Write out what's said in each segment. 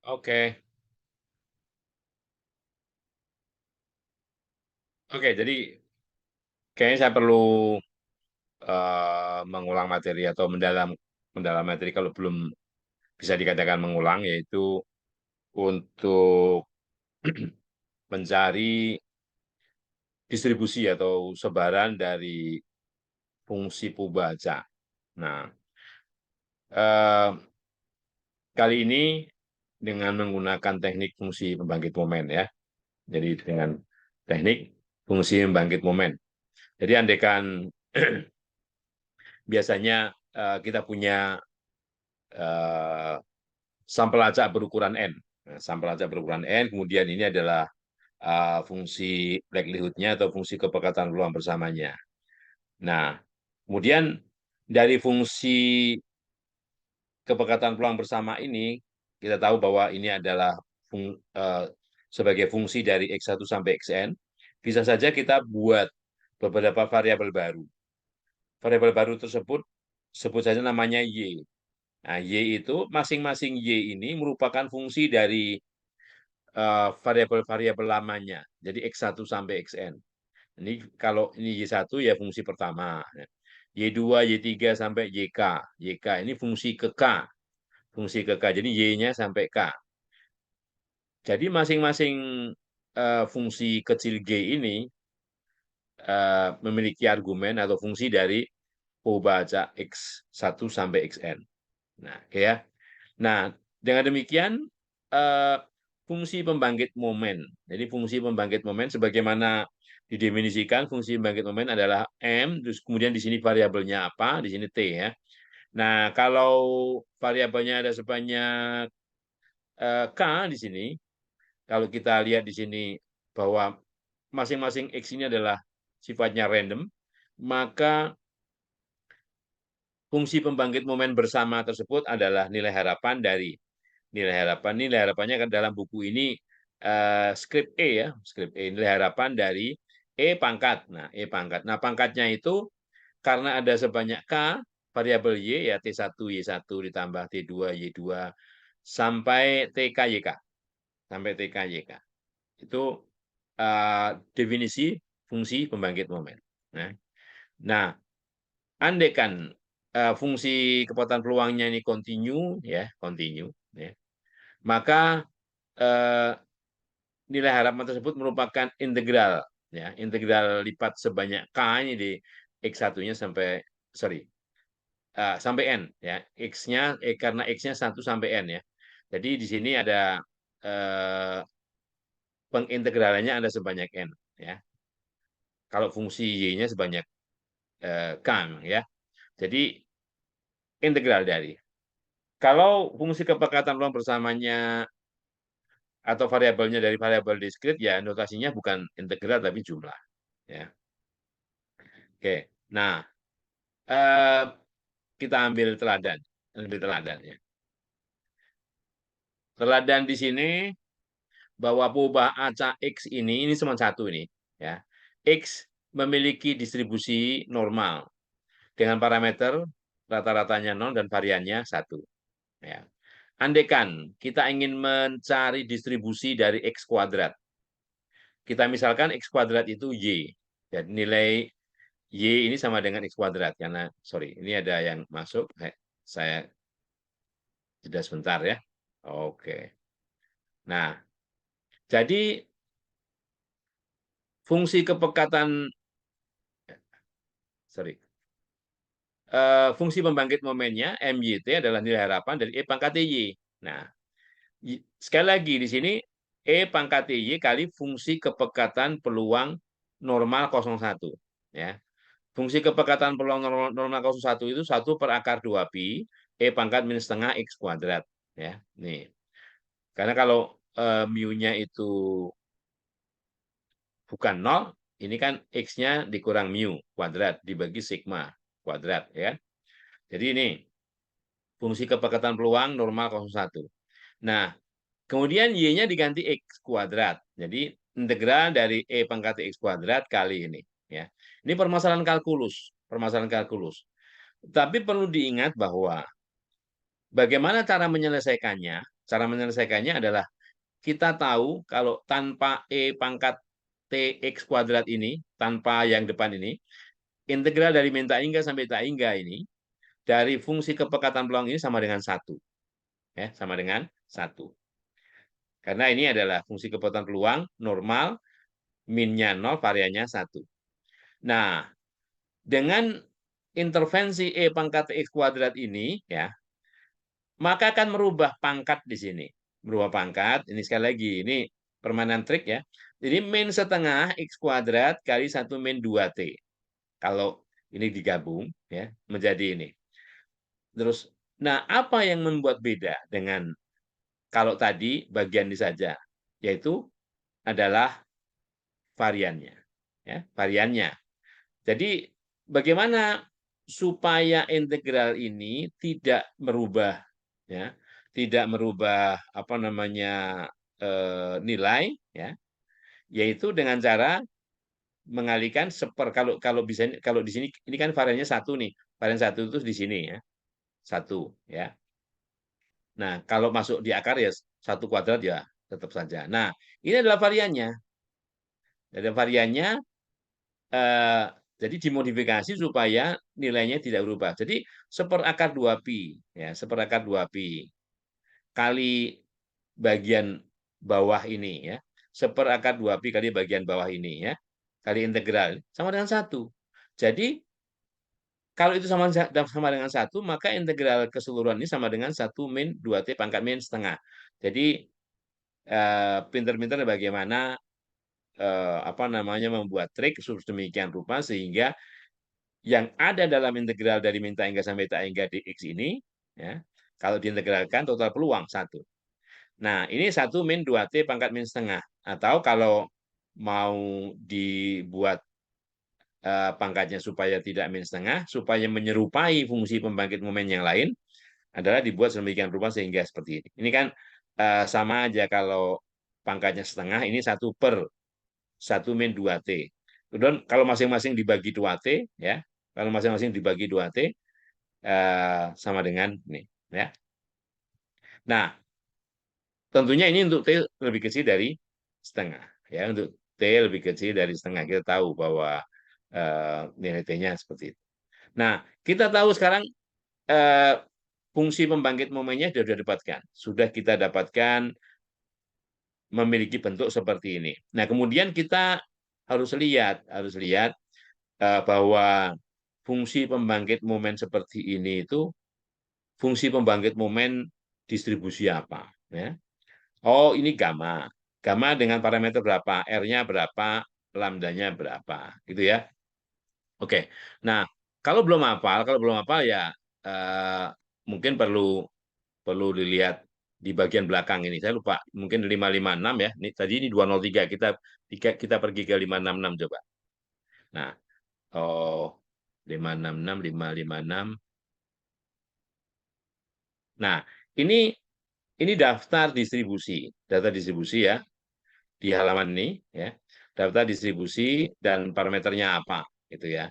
Oke. Oke, jadi kayaknya saya perlu mengulang materi atau mendalam materi kalau belum bisa dikatakan mengulang, yaitu untuk mencari distribusi atau sebaran dari fungsi Pubaca. Nah, eh, kali ini dengan menggunakan teknik fungsi pembangkit momen ya. Jadi dengan teknik fungsi pembangkit momen. Jadi andaikan biasanya kita punya eh, sampel acak berukuran N. Nah, sampel acak berukuran N, kemudian ini adalah fungsi likelihood-nya atau fungsi kepekatan peluang bersamanya. Nah, kemudian dari fungsi kepekatan peluang bersama ini, kita tahu bahwa ini adalah sebagai fungsi dari X1 sampai Xn, bisa saja kita buat beberapa variabel baru. Variabel baru tersebut sebut saja namanya Y. Nah, Y itu masing-masing Y ini merupakan fungsi dari variabel-variabel lamanya. Jadi X1 sampai Xn. Ini kalau ini Y1 ya fungsi pertama. Y2, Y3 sampai YK. YK ini fungsi ke K. Fungsi ke K. Jadi Y-nya sampai K. Jadi masing-masing fungsi kecil G ini memiliki argumen atau fungsi dari pembaca X1 sampai Xn. Nah, oke ya. Nah, dengan demikian eh, fungsi pembangkit momen. Jadi fungsi pembangkit momen sebagaimana didefinisikan fungsi pembangkit momen adalah M, terus kemudian di sini variabelnya apa? Di sini T ya. Nah, kalau variabelnya ada sebanyak K di sini, kalau kita lihat di sini bahwa masing-masing X ini adalah sifatnya random, maka fungsi pembangkit momen bersama tersebut adalah nilai harapan dari nilai harapan. Nilai harapannya kan dalam buku ini skrip E ya, skrip E nilai harapan dari E pangkat. Nah, E pangkat. Nah, pangkatnya itu karena ada sebanyak K variabel Y ya T1 Y1 ditambah T2 Y2 sampai TK YK. Sampai TK YK. Itu definisi fungsi pembangkit momen. Nah, andaikan fungsi kekuatan peluangnya ini continue ya, continue ya, maka eh, nilai harapan tersebut merupakan integral ya, integral lipat sebanyak k ini di x1-nya sampai sorry sampai n ya, x-nya karena x-nya 1 sampai n ya. Jadi di sini ada eh, pengintegralannya ada sebanyak n ya. Kalau fungsi y-nya sebanyak k ya. Jadi integral dari. Kalau fungsi kepekatan peluang bersamanya atau variabelnya dari variabel diskrit ya notasinya bukan integral tapi jumlah ya. Oke. Nah, eh, kita ambil teladan, ya. Teladan di sini bahwa perubahan acak X ini cuma satu ini ya. X memiliki distribusi normal dengan parameter rata-ratanya 0 dan variannya 1 ya. Andaikan kita ingin mencari distribusi dari X kuadrat, kita misalkan X kuadrat itu Y. Dan nilai Y ini sama dengan X kuadrat. Karena, sorry, ini ada yang masuk. Saya jeda sebentar ya. Oke. Nah, jadi fungsi kepekatan, sorry, fungsi pembangkit momennya MYT adalah nilai harapan dari E pangkat Y. Nah, sekali lagi di sini E pangkat Y kali fungsi kepekatan peluang normal 01. Ya. Fungsi kepekatan peluang normal 01 itu 1/akar 2pi E pangkat minus setengah X kuadrat. Ya, nih. Karena kalau mu-nya itu bukan 0, ini kan X-nya dikurang mu kuadrat dibagi sigma kuadrat. Ya. Jadi ini fungsi kepekatan peluang normal 01. Nah, kemudian Y-nya diganti X kuadrat. Jadi integral dari E pangkat X kuadrat kali ini. Ya. Ini permasalahan kalkulus. Permasalahan kalkulus. Tapi perlu diingat bahwa bagaimana cara menyelesaikannya? cara menyelesaikannya adalah kita tahu kalau tanpa E pangkat TX kuadrat ini, tanpa yang depan ini, integral dari min tak hingga sampai tak hingga ini, dari fungsi kepekatan peluang ini sama dengan 1. Ya, sama dengan 1. Karena ini adalah fungsi kepekatan peluang normal, minnya 0, variannya 1. Nah, dengan intervensi E pangkat TX kuadrat ini, ya, maka akan merubah pangkat di sini. Merubah pangkat, ini sekali lagi, ini permainan trik ya. Jadi min setengah X kuadrat kali 1 min 2T. Kalau ini digabung ya menjadi ini. Terus, nah apa yang membuat beda dengan kalau tadi bagian ini saja? Yaitu adalah variannya. Ya, variannya. Jadi bagaimana supaya integral ini tidak merubah ya, tidak merubah apa namanya nilai ya, yaitu dengan cara mengalihkan kalau kalau bisa kalau di sini ini kan variannya 1 nih. Varian 1 itu di sini ya. 1 ya. Nah, kalau masuk di akar ya 1 kuadrat ya tetap saja. Nah, ini adalah variannya. Ada variannya eh, jadi dimodifikasi supaya nilainya tidak berubah. Jadi seperakar 2pi ya, seperakar 2pi kali bagian bawah ini ya. Seperakar 2pi kali bagian bawah ini ya. Kali integral sama dengan 1. Jadi kalau itu sama dengan 1, maka integral keseluruhan ini sama dengan 1 min 2T pangkat min setengah. Jadi pinter-pinter bagaimana apa namanya membuat trik sedemikian rupa sehingga yang ada dalam integral dari min tak hingga sampai tak hingga dx ini, ya, kalau diintegralkan total peluang 1. Nah, ini 1 min 2T pangkat min setengah. Atau kalau mau dibuat pangkatnya supaya tidak min setengah, supaya menyerupai fungsi pembangkit momen yang lain, adalah dibuat sedemikian rupa sehingga seperti ini. Ini kan sama aja kalau pangkatnya setengah, ini 1 min 2T. Kemudian kalau masing-masing dibagi 2T, ya, kalau masing-masing dibagi 2T, sama dengan ini. Ya. Nah, tentunya ini untuk T lebih kecil dari setengah. Ya, untuk T lebih kecil dari setengah. Kita tahu bahwa nilai T-nya seperti itu. Nah, kita tahu sekarang eh, fungsi pembangkit momennya sudah didapatkan. Sudah kita dapatkan memiliki bentuk seperti ini. Nah, kemudian kita harus lihat bahwa fungsi pembangkit momen seperti ini itu fungsi pembangkit momen distribusi apa? Ya. Oh, ini gamma. Gamma dengan parameter berapa? R-nya berapa? Lambdanya berapa? Gitu ya. Oke. Nah, kalau belum hafal ya eh, mungkin perlu dilihat di bagian belakang ini. Saya lupa, mungkin 556 ya. Tadi ini 203. Kita pergi ke 566 coba. Nah, oh 566 556. Nah, ini data distribusi ya di halaman ini ya. Daftar distribusi dan parameternya apa gitu ya.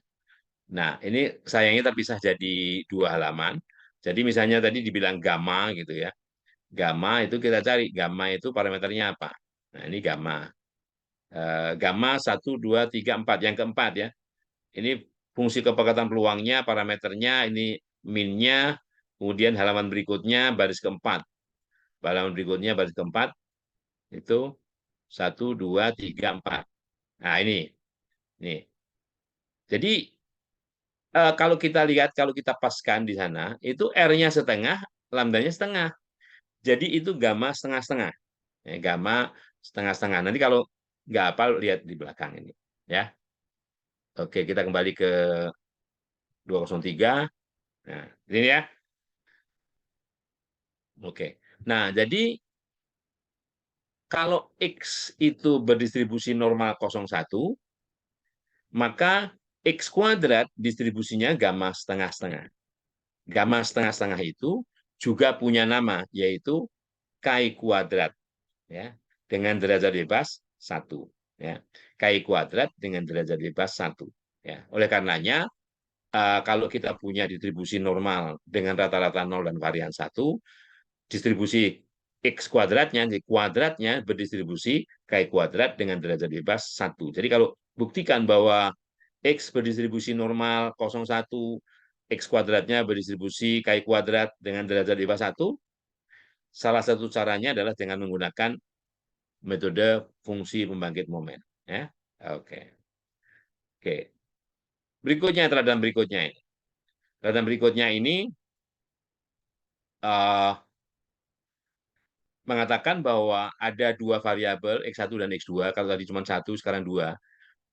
Nah, ini sayangnya terpisah jadi 2 halaman. Jadi misalnya tadi dibilang gamma gitu ya. Gamma itu kita cari, gamma itu parameternya apa. Nah, ini gamma. Gamma 1, 2, 3, 4. Yang keempat ya. Ini fungsi kepekatan peluangnya, parameternya, ini minnya, kemudian halaman berikutnya baris keempat. Halaman berikutnya baris keempat, itu 1, 2, 3, 4. Nah, ini. Nih. Jadi kalau kita lihat, kalau kita paskan di sana, itu R-nya setengah, lambdanya setengah. Jadi itu gamma setengah-setengah. Ya, gamma setengah-setengah. Nanti kalau nggak hafal, lihat di belakang ini. Ya. Oke, kita kembali ke 203. Nah, ini ya. Oke. Nah, jadi kalau X itu berdistribusi normal 01, maka X kuadrat distribusinya gamma setengah-setengah. Gamma setengah-setengah itu juga punya nama, yaitu Chi kuadrat. Ya, dengan derajat bebas 1. Ya. Chi kuadrat dengan derajat bebas 1. Ya. Oleh karenanya, kalau kita punya distribusi normal dengan rata-rata 0 dan varian 1, distribusi X kuadratnya, jadi kuadratnya berdistribusi K kuadrat dengan derajat bebas 1. Jadi kalau buktikan bahwa X berdistribusi normal 0,1, X kuadratnya berdistribusi K kuadrat dengan derajat bebas 1, salah satu caranya adalah dengan menggunakan metode fungsi pembangkit momen. Ya, oke. Oke. Berikutnya, teladan berikutnya ini. Teladan berikutnya ini mengatakan bahwa ada dua variabel X1 dan X2, kalau tadi cuma satu, sekarang dua.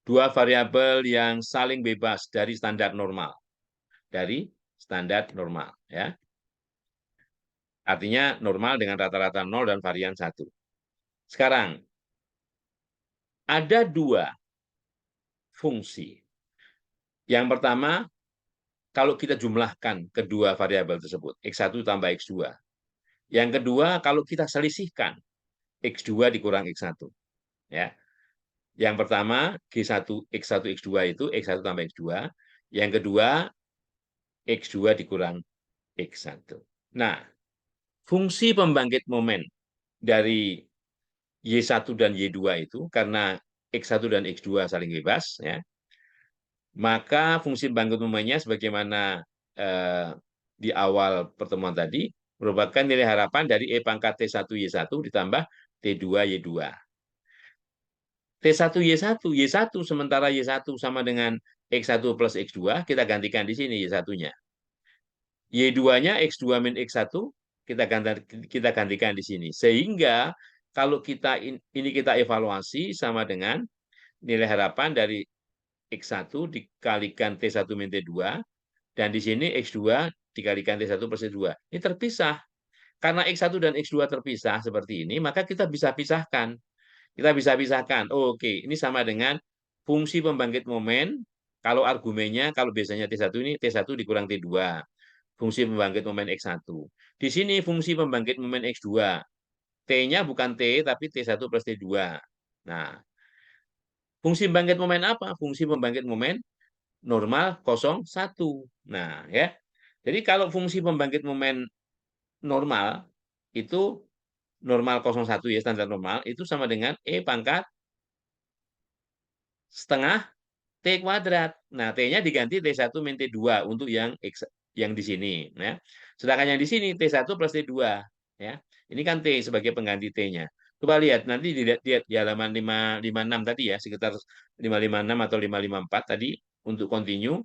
Dua variabel yang saling bebas dari standar normal. Dari standar normal. Ya. Artinya normal dengan rata-rata 0 dan varian 1. Sekarang, ada dua fungsi. Yang pertama, kalau kita jumlahkan kedua variabel tersebut, X1 tambah X2. Yang kedua, kalau kita selisihkan, X2 dikurang X1. Ya. Yang pertama, G1, X1, X2 itu X1 tambah X2. Yang kedua, X2 dikurang X1. Nah, fungsi pembangkit momen dari Y1 dan Y2 itu, karena X1 dan X2 saling bebas, ya, maka fungsi pembangkit momennya sebagaimana di awal pertemuan tadi, merupakan nilai harapan dari E pangkat T1Y1 ditambah T2Y2. T1Y1, Y1 sementara Y1 sama dengan X1 plus X2, kita gantikan di sini Y1-nya. Y2-nya X2 min X1, kita gantikan di sini. Sehingga kalau ini kita evaluasi sama dengan nilai harapan dari X1 dikalikan T1 min T2, dan di sini X2 dikalikan T1 plus T2. Ini terpisah. Karena X1 dan X2 terpisah seperti ini, maka kita bisa pisahkan. Kita bisa pisahkan. Oh, oke, ini sama dengan fungsi pembangkit momen. Kalau argumennya, kalau biasanya T1 ini T1 dikurang T2. Fungsi pembangkit momen X1. Di sini fungsi pembangkit momen X2. T-nya bukan T, tapi T1 plus T2. Nah, fungsi pembangkit momen apa? Fungsi pembangkit momen normal 0,1. Nah, ya. Jadi kalau fungsi pembangkit momen normal, itu normal 0,1 ya, standar normal, itu sama dengan E pangkat setengah T kuadrat. Nah, T-nya diganti T1 min T2 untuk yang di sini. Ya. Sedangkan yang di sini T1 plus T2. Ya. Ini kan T sebagai pengganti T-nya. Coba lihat, nanti di halaman 556 tadi ya, sekitar 556 atau 554 tadi, untuk continue,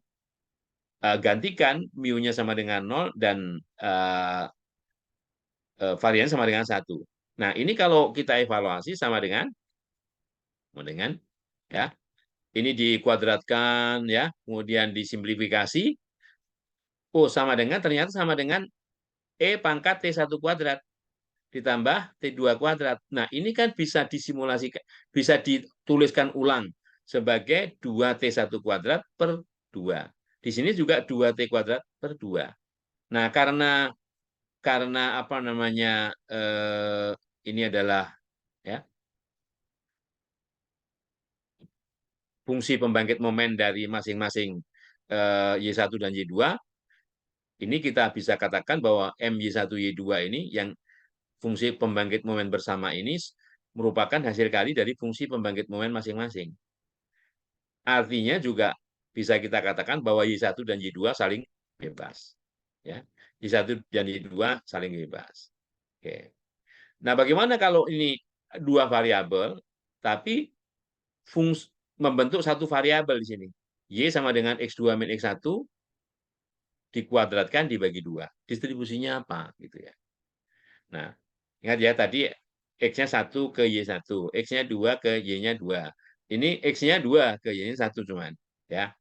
gantikan mu-nya sama dengan 0 dan varian sama dengan 1. Nah, ini kalau kita evaluasi sama dengan ya, ini dikuadratkan ya, kemudian disimplifikasi. Oh, ternyata sama dengan E pangkat T1 kuadrat ditambah T2 kuadrat. Nah, ini kan bisa disimulasikan, bisa dituliskan ulang sebagai 2T1 kuadrat per 2. Di sini juga 2T kuadrat per 2. Nah, karena apa namanya, ini adalah ya fungsi pembangkit momen dari masing-masing Y1 dan Y2, ini kita bisa katakan bahwa MY1 Y2 ini yang fungsi pembangkit momen bersama ini merupakan hasil kali dari fungsi pembangkit momen masing-masing. Artinya juga bisa kita katakan bahwa Y1 dan Y2 saling bebas. Ya. Y1 dan Y2 saling bebas. Oke. Nah, bagaimana kalau ini dua variabel tapi membentuk satu variabel di sini? Y sama dengan X2 min X1 dikuadratkan dibagi 2. Distribusinya apa gitu ya. Nah, ingat ya tadi X-nya 1 ke Y1, X-nya 2 ke Y-nya 2. Ini X-nya 2 ke Y-nya 1 cuman. Ya.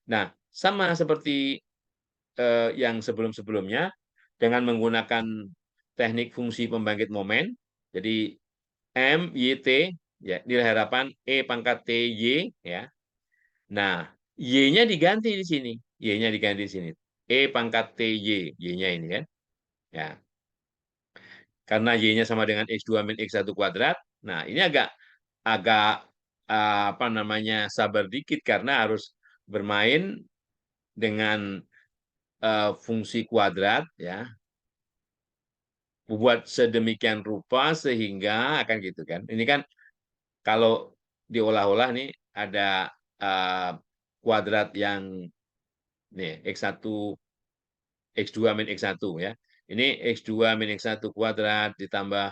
Nah, sama seperti yang sebelum-sebelumnya, dengan menggunakan teknik fungsi pembangkit momen, jadi M, Y, T, ya, nilai harapan E pangkat T, Y, ya. Nah, Y-nya diganti di sini. Y-nya diganti di sini. E pangkat T, Y. Y-nya ini kan. Ya. Karena Y-nya sama dengan X2 min X1 kuadrat. Nah, ini agak agak apa namanya, sabar dikit karena harus bermain dengan fungsi kuadrat ya. buat sedemikian rupa sehingga akan gitu kan. Ini kan kalau diolah-olah nih ada kuadrat yang nih X1 X2 min X1 ya. Ini X2 min X1 kuadrat ditambah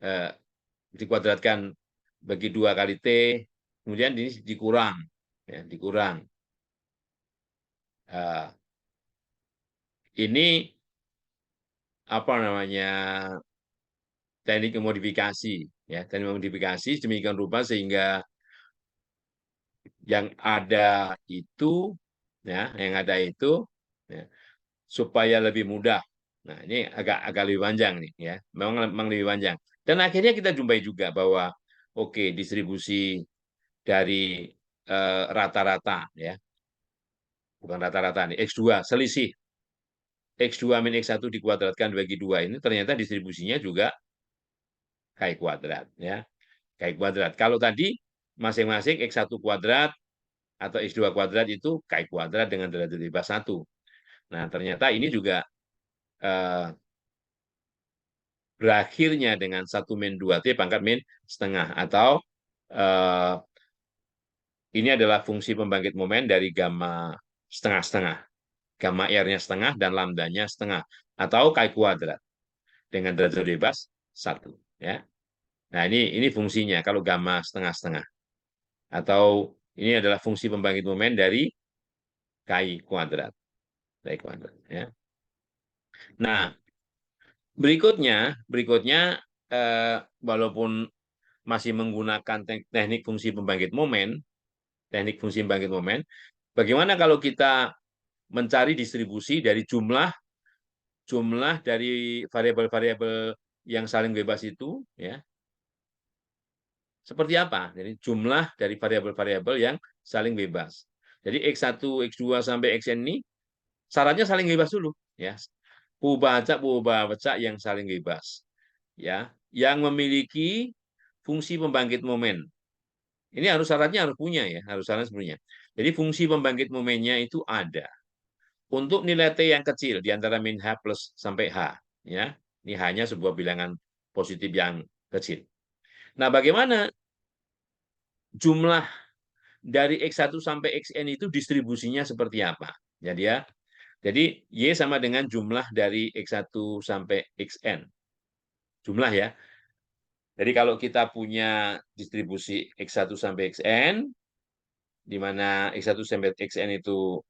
eh, dikuadratkan bagi 2 kali T, kemudian ini dikurang ya, dikurang. Ini apa namanya teknik modifikasi ya, teknik modifikasi demikian rupa sehingga yang ada itu ya, yang ada itu ya, supaya lebih mudah. Nah, ini agak agak lebih panjang nih ya. Memang lebih panjang. Dan akhirnya kita jumpai juga bahwa oke, distribusi dari rata-rata ya, bukan rata-rata nih, X2 selisih X2 min X1 dikuadratkan bagi 2 ini ternyata distribusinya juga Chi kuadrat ya. Chi kuadrat. Kalau tadi masing-masing X1 kuadrat atau X2 kuadrat itu Chi kuadrat dengan derajat bebas 1. Nah, ternyata ini juga eh, berakhirnya dengan 1 min 2T pangkat min setengah. Atau eh, ini adalah fungsi pembangkit momen dari gamma setengah-setengah. Gamma R-nya setengah dan lambdanya setengah. Atau Chi kuadrat dengan derajat bebas 1. Ya. Nah, ini fungsinya kalau gamma setengah-setengah. Atau ini adalah fungsi pembangkit momen dari Chi kuadrat. Chi kuadrat. Ya. Nah, berikutnya walaupun masih menggunakan teknik fungsi pembangkit momen, bagaimana kalau kita mencari distribusi dari jumlah dari variabel-variabel yang saling bebas itu, ya, seperti apa? Jadi jumlah dari variabel-variabel yang saling bebas. Jadi X1, X2 sampai Xn ini syaratnya saling bebas dulu, ya. Pubacak yang saling bebas, ya, yang memiliki fungsi pembangkit momen. Ini syaratnya harus punya ya, harus punya. Jadi fungsi pembangkit momennya itu ada. Untuk nilai T yang kecil di antara min H plus sampai H, ya. Ini hanya sebuah bilangan positif yang kecil. Nah, bagaimana jumlah dari X1 sampai Xn itu distribusinya seperti apa? Jadi Y sama dengan jumlah dari X1 sampai Xn. Jumlah ya. Jadi kalau kita punya distribusi X1 sampai Xn, di mana X1 sampai Xn itu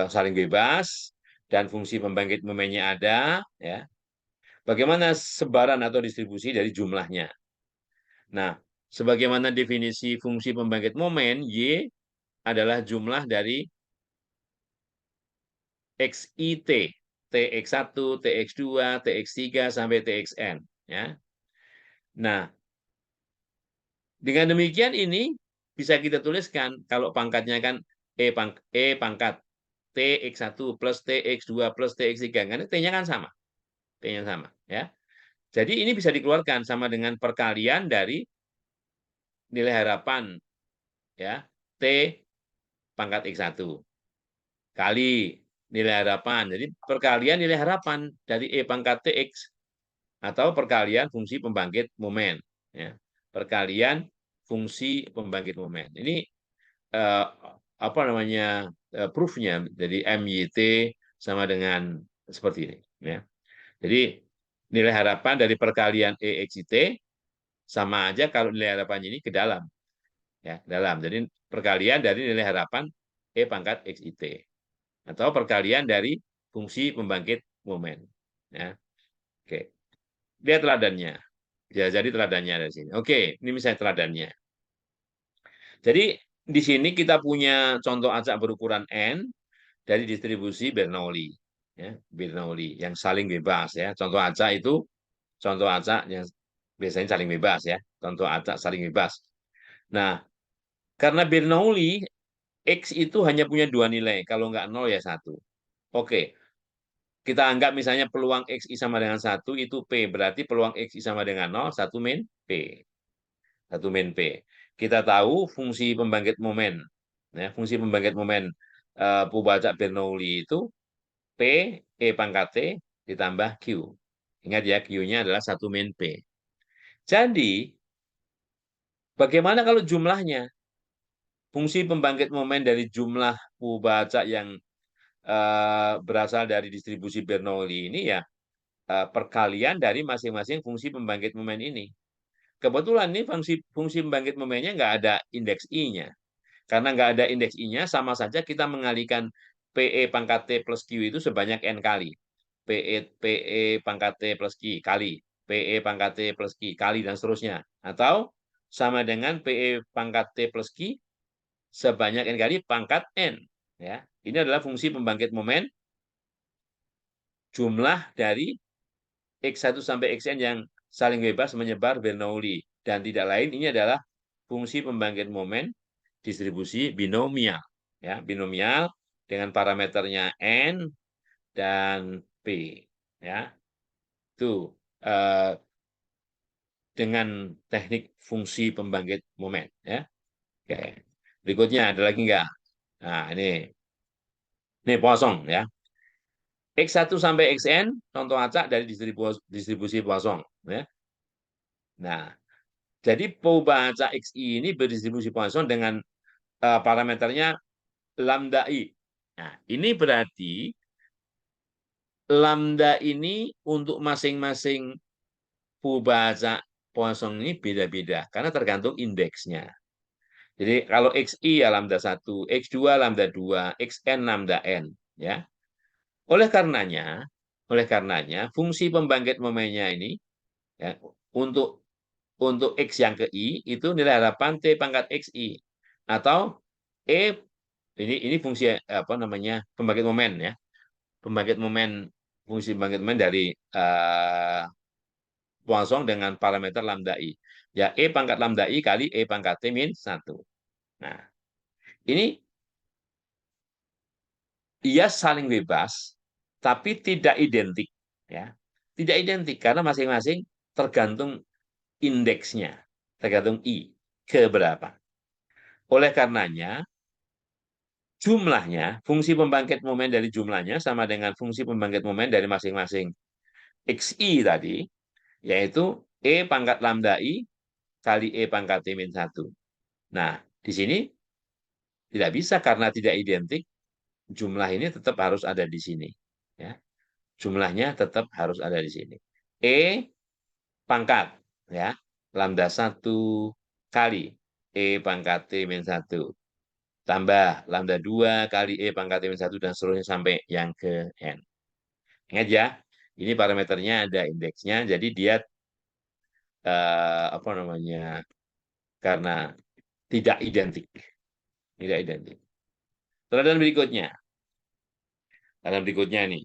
saling bebas, dan fungsi pembangkit momennya ada, ya. Bagaimana sebaran atau distribusi dari jumlahnya? Nah, sebagaimana definisi fungsi pembangkit momen, Y adalah jumlah dari XIT, TX1, TX2, TX3, sampai TXN. Ya. Nah, dengan demikian ini bisa kita tuliskan, kalau pangkatnya kan E pangkat TX1 plus TX2 plus TX3, karena T-nya kan sama. T-nya sama. Ya. Jadi ini bisa dikeluarkan sama dengan perkalian dari nilai harapan ya T pangkat X1 kali nilai harapan. Jadi perkalian nilai harapan dari E pangkat TX atau perkalian fungsi pembangkit momen. Ya. Perkalian fungsi pembangkit momen. Ini apa namanya proofnya. Jadi MYT sama dengan seperti ini. Ya. Jadi nilai harapan dari perkalian EXIT sama aja kalau nilai harapannya ini ke dalam. Ya, dalam. Jadi perkalian dari nilai harapan E pangkat XIT. Atau perkalian dari fungsi pembangkit momen. Ya. Oke. Lihat teladannya. Ya, jadi teladannya dari sini. Oke, ini misalnya teladannya. Jadi di sini kita punya contoh acak berukuran N dari distribusi Bernoulli. Ya, Bernoulli yang saling bebas ya. Contoh acak yang biasanya saling bebas ya. Contoh acak saling bebas. Nah, karena Bernoulli X itu hanya punya 2 nilai, kalau nggak 0 ya 1. Oke, kita anggap misalnya peluang XI sama dengan 1 itu P, berarti peluang XI sama dengan 0, 1 min P. 1 min P. Kita tahu fungsi pembangkit momen. Ya, fungsi pembangkit momen Pubacak Bernoulli itu P, E pangkat T, ditambah Q. Ingat ya, Q-nya adalah 1 min P. Jadi, bagaimana kalau jumlahnya? Fungsi pembangkit momen dari jumlah baca yang berasal dari distribusi Bernoulli ini ya perkalian dari masing-masing fungsi pembangkit momen ini. Kebetulan nih fungsi pembangkit momennya nggak ada indeks I-nya. Karena nggak ada indeks I-nya, sama saja kita mengalihkan PE pangkat T plus Q itu sebanyak N kali. PE pangkat T plus Q kali. PE pangkat T plus Q kali, dan seterusnya. Atau sama dengan PE pangkat T plus Q sebanyak N kali pangkat N. Ya, ini adalah fungsi pembangkit momen jumlah dari X1 sampai Xn yang saling bebas menyebar Bernoulli. Dan tidak lain, ini adalah fungsi pembangkit momen distribusi binomial. Ya, binomial dengan parameternya N dan P. Ya, itu dengan teknik fungsi pembangkit momen. Ya. Oke. Berikutnya ada lagi enggak? Nah, ini Poisson ya. X1 sampai Xn, contoh acak dari distribusi Poisson. Ya. Nah, jadi perubahan XI ini berdistribusi Poisson dengan parameternya lambda I. Nah, ini berarti lambda ini untuk masing-masing perubahan Poisson ini beda-beda karena tergantung indeksnya. Jadi kalau XI ya lambda 1, X2 lambda 2, Xn lambda N. Ya. Oleh karenanya, fungsi pembangkit momennya ini ya, untuk X yang ke I itu nilai harapan T pangkat XI atau E, ini fungsi apa namanya pembangkit momen ya, pembangkit momen fungsi pembangkit momen dari Poisson dengan parameter lambda I, ya E pangkat lambda I kali E pangkat T min 1. Nah, ini ia saling bebas tapi tidak identik ya, tidak identik karena masing-masing tergantung indeksnya, tergantung I ke berapa. Oleh karenanya, jumlahnya, fungsi pembangkit momen dari jumlahnya sama dengan fungsi pembangkit momen dari masing-masing XI tadi, yaitu E pangkat lambda I kali E pangkat T min 1. Nah, di sini tidak bisa karena tidak identik, jumlah ini tetap harus ada di sini. Ya. Jumlahnya tetap harus ada di sini. E pangkat, ya, lambda 1 kali E pangkat T min 1. Tambah lambda 2 kali E pangkat T min 1 dan seterusnya sampai yang ke N. Ingat ya, ini parameternya ada indeksnya, jadi dia apa namanya, karena tidak identik. Tidak identik. Teladan berikutnya. Teladan berikutnya nih.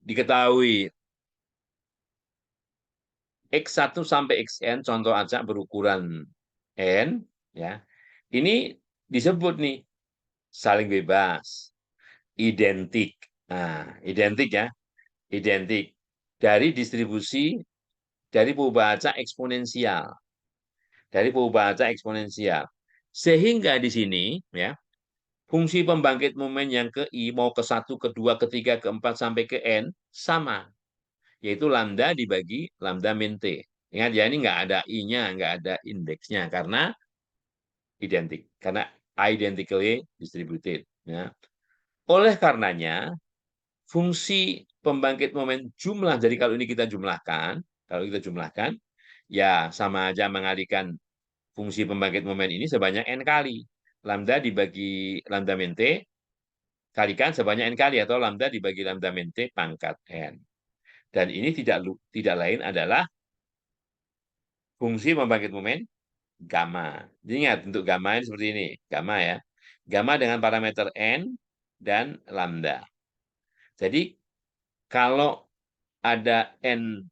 Diketahui X1 sampai Xn, contoh acak berukuran N, ya. Ini disebut nih, saling bebas, identik. Nah, identik ya, identik dari distribusi dari perubahan eksponensial, dari perubahan eksponensial. Sehingga di sini ya, fungsi pembangkit momen yang ke I mau ke 1, ke 2, ke 3, ke 4 sampai ke N sama, yaitu lambda dibagi lambda min T. Ingat ya, ini nggak ada I-nya, nggak ada indeksnya karena identik, karena identically distributed. Ya. Oleh karenanya, fungsi pembangkit momen jumlah, jadi kalau kita jumlahkan, ya sama aja mengalihkan fungsi pembangkit momen ini sebanyak N kali. Lambda dibagi lambda min T, kalikan sebanyak N kali, atau lambda dibagi lambda min T pangkat N. Dan ini tidak lain adalah fungsi pembangkit momen gamma. Jadi ingat, untuk gamma ini seperti ini. Gamma ya. Gamma dengan parameter N dan lambda. Jadi kalau ada N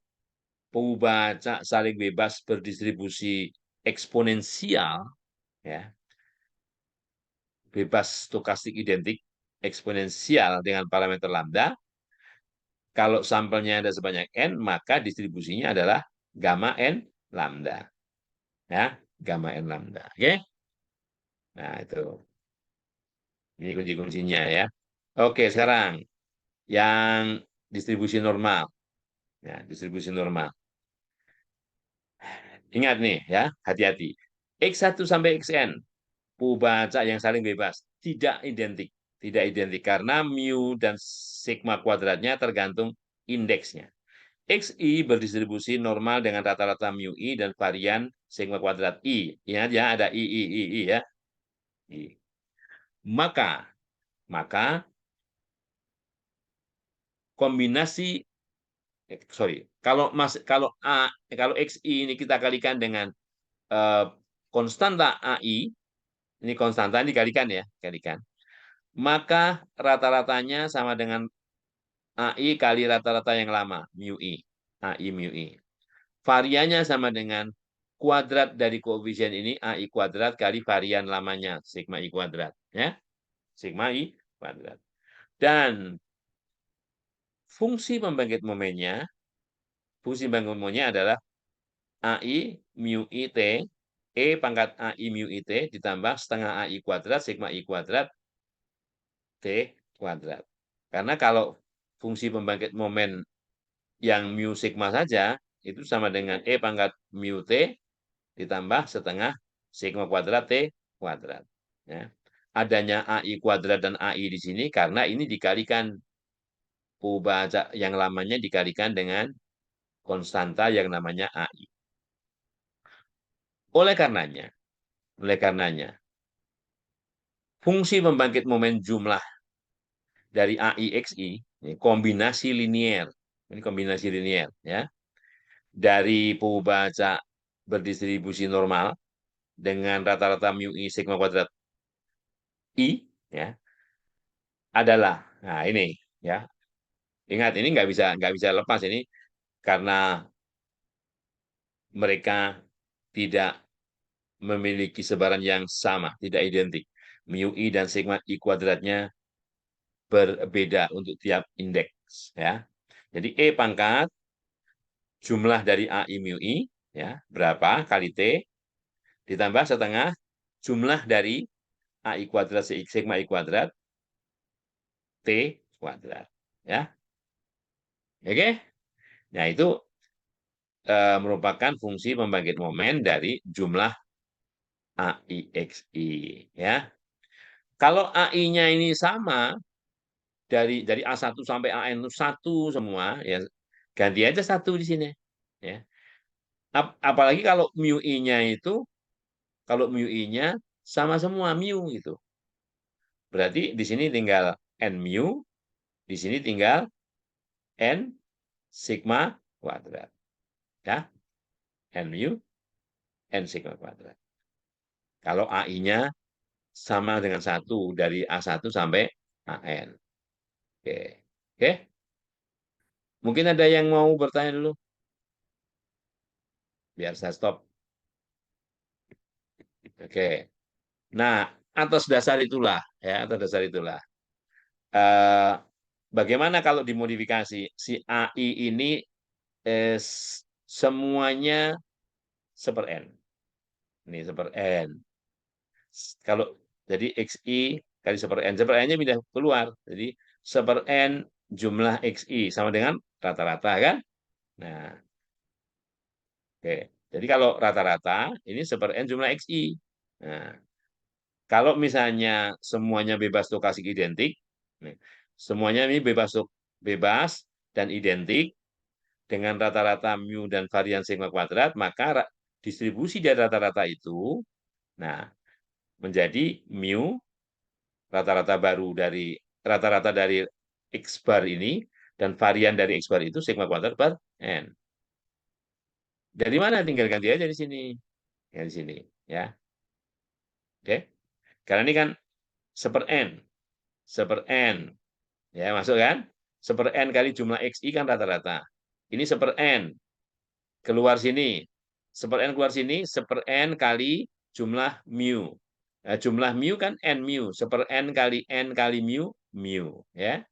perubahan saling bebas berdistribusi eksponensial, ya, bebas stokastik identik eksponensial dengan parameter lambda, kalau sampelnya ada sebanyak N, maka distribusinya adalah gamma N lambda. Ya, gamma N lambda. Oke? Nah, itu. Ini kunci-kuncinya ya. Oke, sekarang yang distribusi normal. Ya, distribusi normal. Ingat nih ya, hati-hati. X1 sampai Xn, baca yang saling bebas, tidak identik. Tidak identik karena mu dan sigma kuadratnya tergantung indeksnya. XI berdistribusi normal dengan rata-rata mu I dan varian sigma kuadrat I. Ingat ya, ada I ya. I. Maka kombinasi kalau XI ini kita kalikan dengan konstanta AI, ini konstanta dikalikan ya, kalikan. Maka rata-ratanya sama dengan AI kali rata-rata yang lama, mu I. AI mu I. Variannya sama dengan kuadrat dari koefisien ini, AI kuadrat kali varian lamanya, sigma I kuadrat. Ya, sigma I kuadrat. Dan fungsi pembangkit momennya adalah AI mu IT, E pangkat AI mu IT ditambah setengah AI kuadrat, sigma I kuadrat, T kuadrat. Karena kalau fungsi pembangkit momen yang mu sigma saja, itu sama dengan E pangkat mu T ditambah setengah sigma kuadrat T kuadrat. Ya. Adanya AI kuadrat dan AI di sini karena ini dikalikan baca yang lamanya dikalikan dengan konstanta yang namanya AI. Oleh karenanya, fungsi pembangkit momen jumlah dari AIXI kombinasi linier. Ini kombinasi linier ya. Dari baca berdistribusi normal dengan rata-rata mu I sigma kuadrat I ya adalah nah ini ya. Ingat ini nggak bisa lepas ini karena mereka tidak memiliki sebaran yang sama, tidak identik. Mu I dan sigma I kuadratnya berbeda untuk tiap indeks ya. Jadi E pangkat jumlah dari AI mu I ya, berapa kali T ditambah setengah jumlah dari AI kuadrat sigma I kuadrat T kuadrat ya. Oke. Nah, itu merupakan fungsi pembangkit momen dari jumlah AIXI ya. Kalau AI-nya ini sama dari A1 sampai AN itu satu semua ya, ganti aja satu di sini ya. Apalagi kalau mu I-nya itu kalau mu I-nya sama semua mu gitu. Berarti di sini tinggal n mu, di sini tinggal n sigma kuadrat. Ya, n mu, n sigma kuadrat. Kalau AI-nya sama dengan satu dari A1 sampai AN. Oke. Oke. Mungkin ada yang mau bertanya dulu? Biar saya stop. Oke. Nah, atas dasar itulah, eh, bagaimana kalau dimodifikasi si AI ini semuanya seper n, ini seper n. Kalau jadi xi kali seper n-nya pindah keluar, jadi seper n jumlah xi sama dengan rata-rata kan? Nah, oke. Jadi kalau rata-rata ini seper n jumlah xi. Nah, kalau misalnya semuanya bebas stokastik identik, semuanya ini bebas dan identik dengan rata-rata mu dan varian sigma kuadrat, maka distribusi dari rata-rata itu, nah menjadi mu rata-rata baru dari rata-rata dari X bar ini dan varian dari X bar itu sigma kuadrat per n. Dari mana? Tinggal ganti aja di sini. Ya di sini, ya. Oke. Karena ini kan seper n, seper n. Ya, masuk kan? Seper n kali jumlah XI kan rata-rata. Ini seper n. Keluar sini. Seper n keluar sini, seper n kali jumlah mu. Nah, jumlah mu kan n mu. Seper n kali mu, mu. Ya.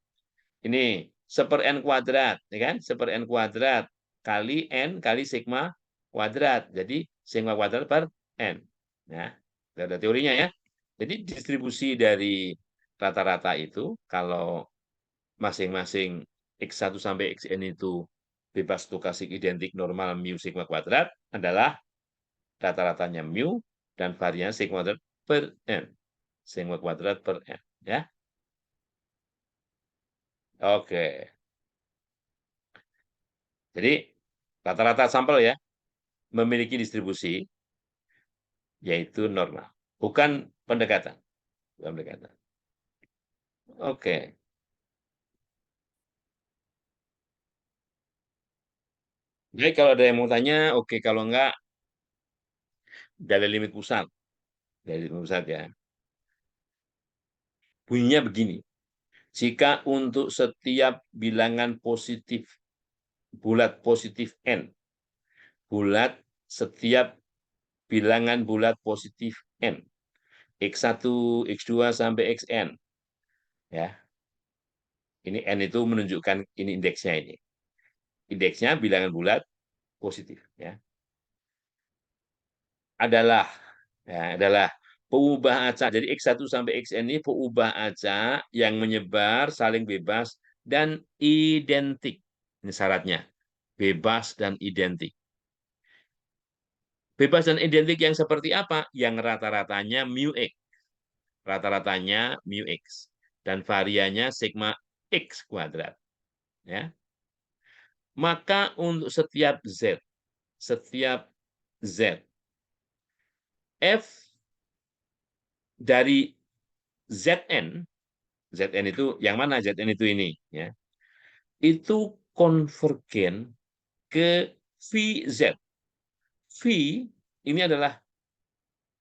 Ini seper n kuadrat. Ya kan? Seper n kuadrat kali n kali sigma kuadrat. Jadi sigma kuadrat per n. Nah, ada teorinya ya. Jadi distribusi dari rata-rata itu kalau masing-masing X1 sampai Xn itu bebas stokastik identik normal mu sigma kuadrat adalah rata-ratanya mu dan varian sigma kuadrat per n. Sigma kuadrat per n. Ya. Oke. Jadi rata-rata sampel ya memiliki distribusi yaitu normal, bukan pendekatan. Bukan pendekatan. Oke. Jadi kalau ada yang mau tanya, oke. Kalau enggak, dalil limit pusat. Dalil limit pusat ya. Bunyinya begini. Jika untuk setiap bilangan positif, bulat positif N, bulat setiap bilangan bulat positif N, X1, X2, sampai Xn. Ya, ini N itu menunjukkan ini indeksnya ini. Indeksnya bilangan bulat positif. Ya, adalah pengubah acak. Jadi X1 sampai Xn ini pengubah acak yang menyebar, saling bebas, dan identik. Ini syaratnya. Bebas dan identik. Bebas dan identik yang seperti apa? Yang rata-ratanya mu X. Rata-ratanya mu X. Dan variannya sigma X kuadrat. Ya. Maka untuk setiap Z, F dari Zn itu yang mana? Zn itu ini, ya. Itu konvergen ke Vz. V ini adalah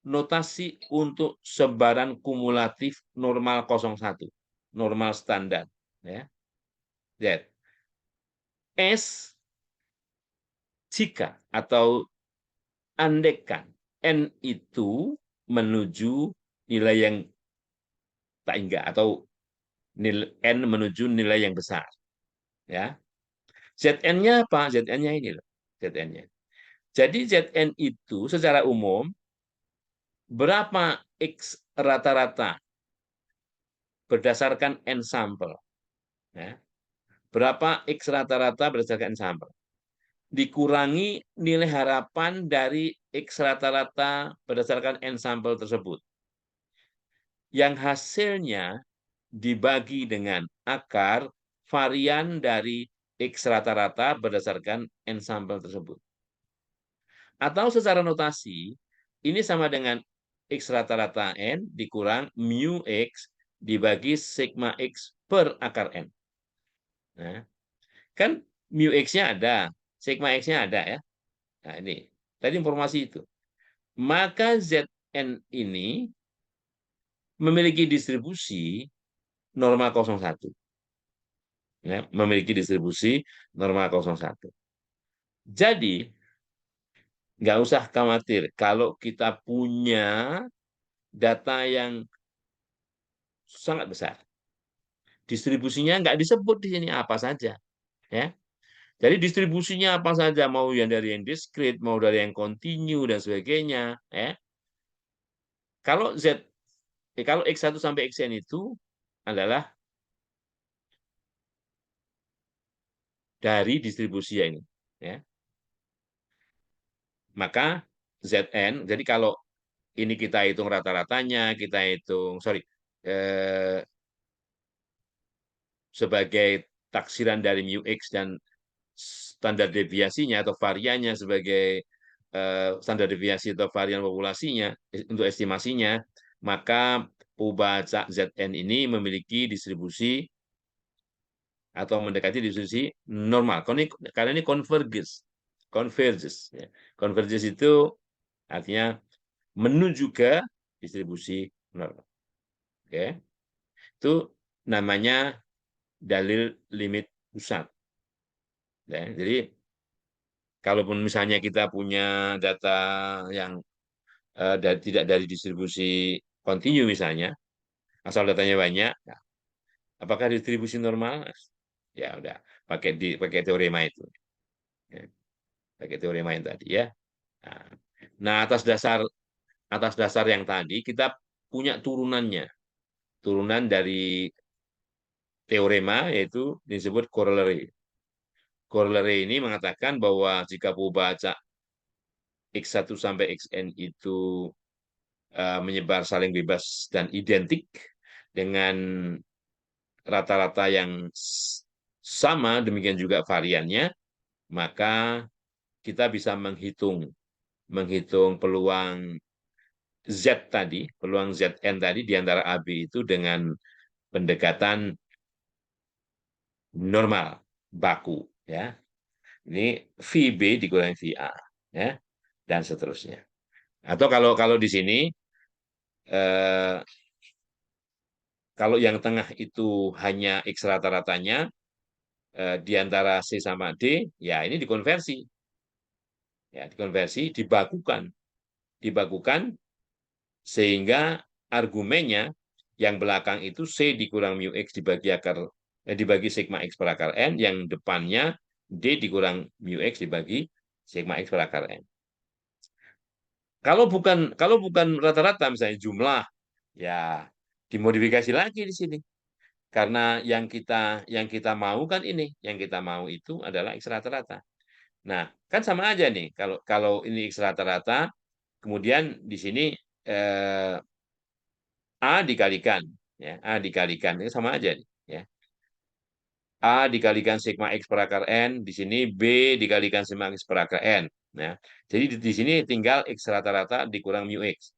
notasi untuk sebaran kumulatif normal 01, normal standar, ya. Z. S jika atau andekan N itu menuju nilai yang tak hingga atau nilai N menuju nilai yang besar, ya. Zn-nya apa? Zn-nya ini loh. Zn-nya. Jadi Zn itu secara umum berapa X rata-rata berdasarkan N sampel. Ya. Berapa X rata-rata berdasarkan N sampel. Dikurangi nilai harapan dari X rata-rata berdasarkan N sampel tersebut. Yang hasilnya dibagi dengan akar varian dari X rata-rata berdasarkan N sampel tersebut. Atau secara notasi, ini sama dengan X rata-rata N dikurang mu X dibagi sigma X per akar N. Nah, kan mu X-nya ada, sigma X-nya ada ya. Nah, ini. Tadi informasi itu. Maka Zn ini memiliki distribusi norma 01. Ya, memiliki distribusi norma 01. Jadi, nggak usah khawatir kalau kita punya data yang sangat besar. Distribusinya nggak disebut di sini apa saja. Ya. Jadi distribusinya apa saja, mau yang dari yang diskrit, mau dari yang kontinu, dan sebagainya. Ya. Kalau kalau X1 sampai Xn itu adalah dari distribusi ini. Ya. Maka Zn, jadi kalau ini kita hitung rata-ratanya, kita hitung, eh, sebagai taksiran dari mu X dan standar deviasinya atau variannya sebagai standar deviasi atau varian populasinya untuk estimasinya, maka Pubacak Zn ini memiliki distribusi atau mendekati distribusi normal. Karena ini converges. Ya. Converges itu artinya menuju ke distribusi normal. Oke, itu namanya dalil limit pusat. Ya, jadi kalaupun misalnya kita punya data yang tidak dari distribusi kontinu misalnya, asal datanya banyak, nah, apakah distribusi normal? Ya udah, pakai teorema itu. Ya, pakai teorema yang tadi ya. Nah, atas dasar yang tadi kita punya turunannya. Turunan dari teorema yaitu disebut corollary. Corollary ini mengatakan bahwa jika pembaca X1 sampai Xn itu menyebar saling bebas dan identik dengan rata-rata yang sama, demikian juga variannya, maka kita bisa menghitung peluang Z tadi, peluang Zn tadi di antara AB itu dengan pendekatan normal baku, ya. Ini VB dikurangi VA, ya, dan seterusnya. Atau kalau kalau di sini eh, kalau yang tengah itu hanya X rata-ratanya di antara C sama D, ya ini dikonversi, ya dikonversi, dibakukan sehingga argumennya yang belakang itu C dikurang mu X dibagi sigma X per akar N, yang depannya D dikurang mu X dibagi sigma X per akar N. Kalau bukan rata-rata misalnya jumlah, ya dimodifikasi lagi di sini. Karena yang kita mau kan ini, yang kita mau itu adalah X rata-rata. Nah, kan sama aja nih. Kalau kalau ini X rata-rata, kemudian di sini eh, A dikalikan, ya A dikalikan itu sama aja nih, ya. A dikalikan sigma X per akar N, di sini B dikalikan sigma X per akar N. Nah, jadi di sini tinggal X rata-rata dikurang mu X.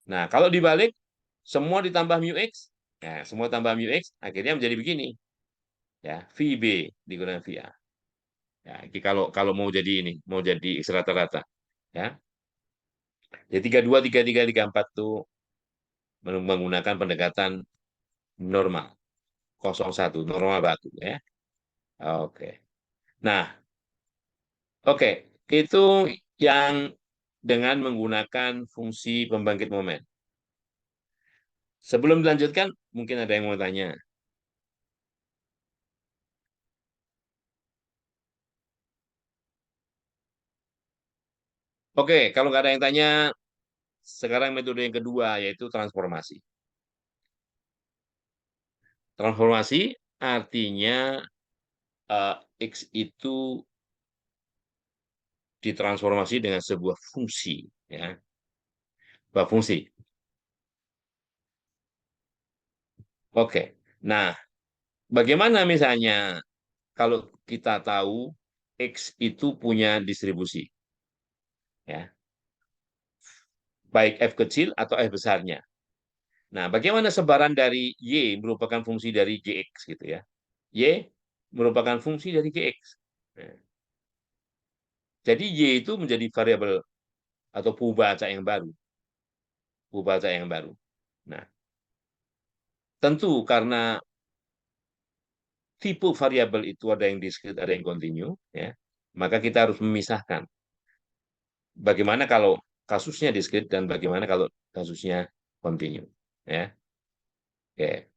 Nah, kalau dibalik, semua ditambah mu X, nah, semua tambah mu X, akhirnya menjadi begini, ya, VB dikurang VA. Ya, ini kalau kalau mau jadi ini, mau jadi X rata-rata, ya. Jadi 32, 33, 34 itu menggunakan pendekatan normal, 01, normal batu, ya. Oke. Nah, oke, itu yang dengan menggunakan fungsi pembangkit momen. Sebelum dilanjutkan, mungkin ada yang mau tanya. Oke, kalau nggak ada yang tanya, sekarang metode yang kedua, yaitu transformasi. Transformasi artinya X itu ditransformasi dengan sebuah fungsi, ya, sebuah fungsi. Oke, nah, bagaimana misalnya kalau kita tahu X itu punya distribusi, ya, baik F kecil atau F besarnya. Nah, bagaimana sebaran dari Y merupakan fungsi dari Gx gitu, ya. Y merupakan fungsi dari Gx. Nah, jadi Y itu menjadi variabel atau pembaca yang baru, pembaca yang baru. Nah, tentu karena tipe variabel itu ada yang diskrit, ada yang kontinu, ya, maka kita harus memisahkan bagaimana kalau kasusnya diskrit dan bagaimana kalau kasusnya kontinu, ya. Oke,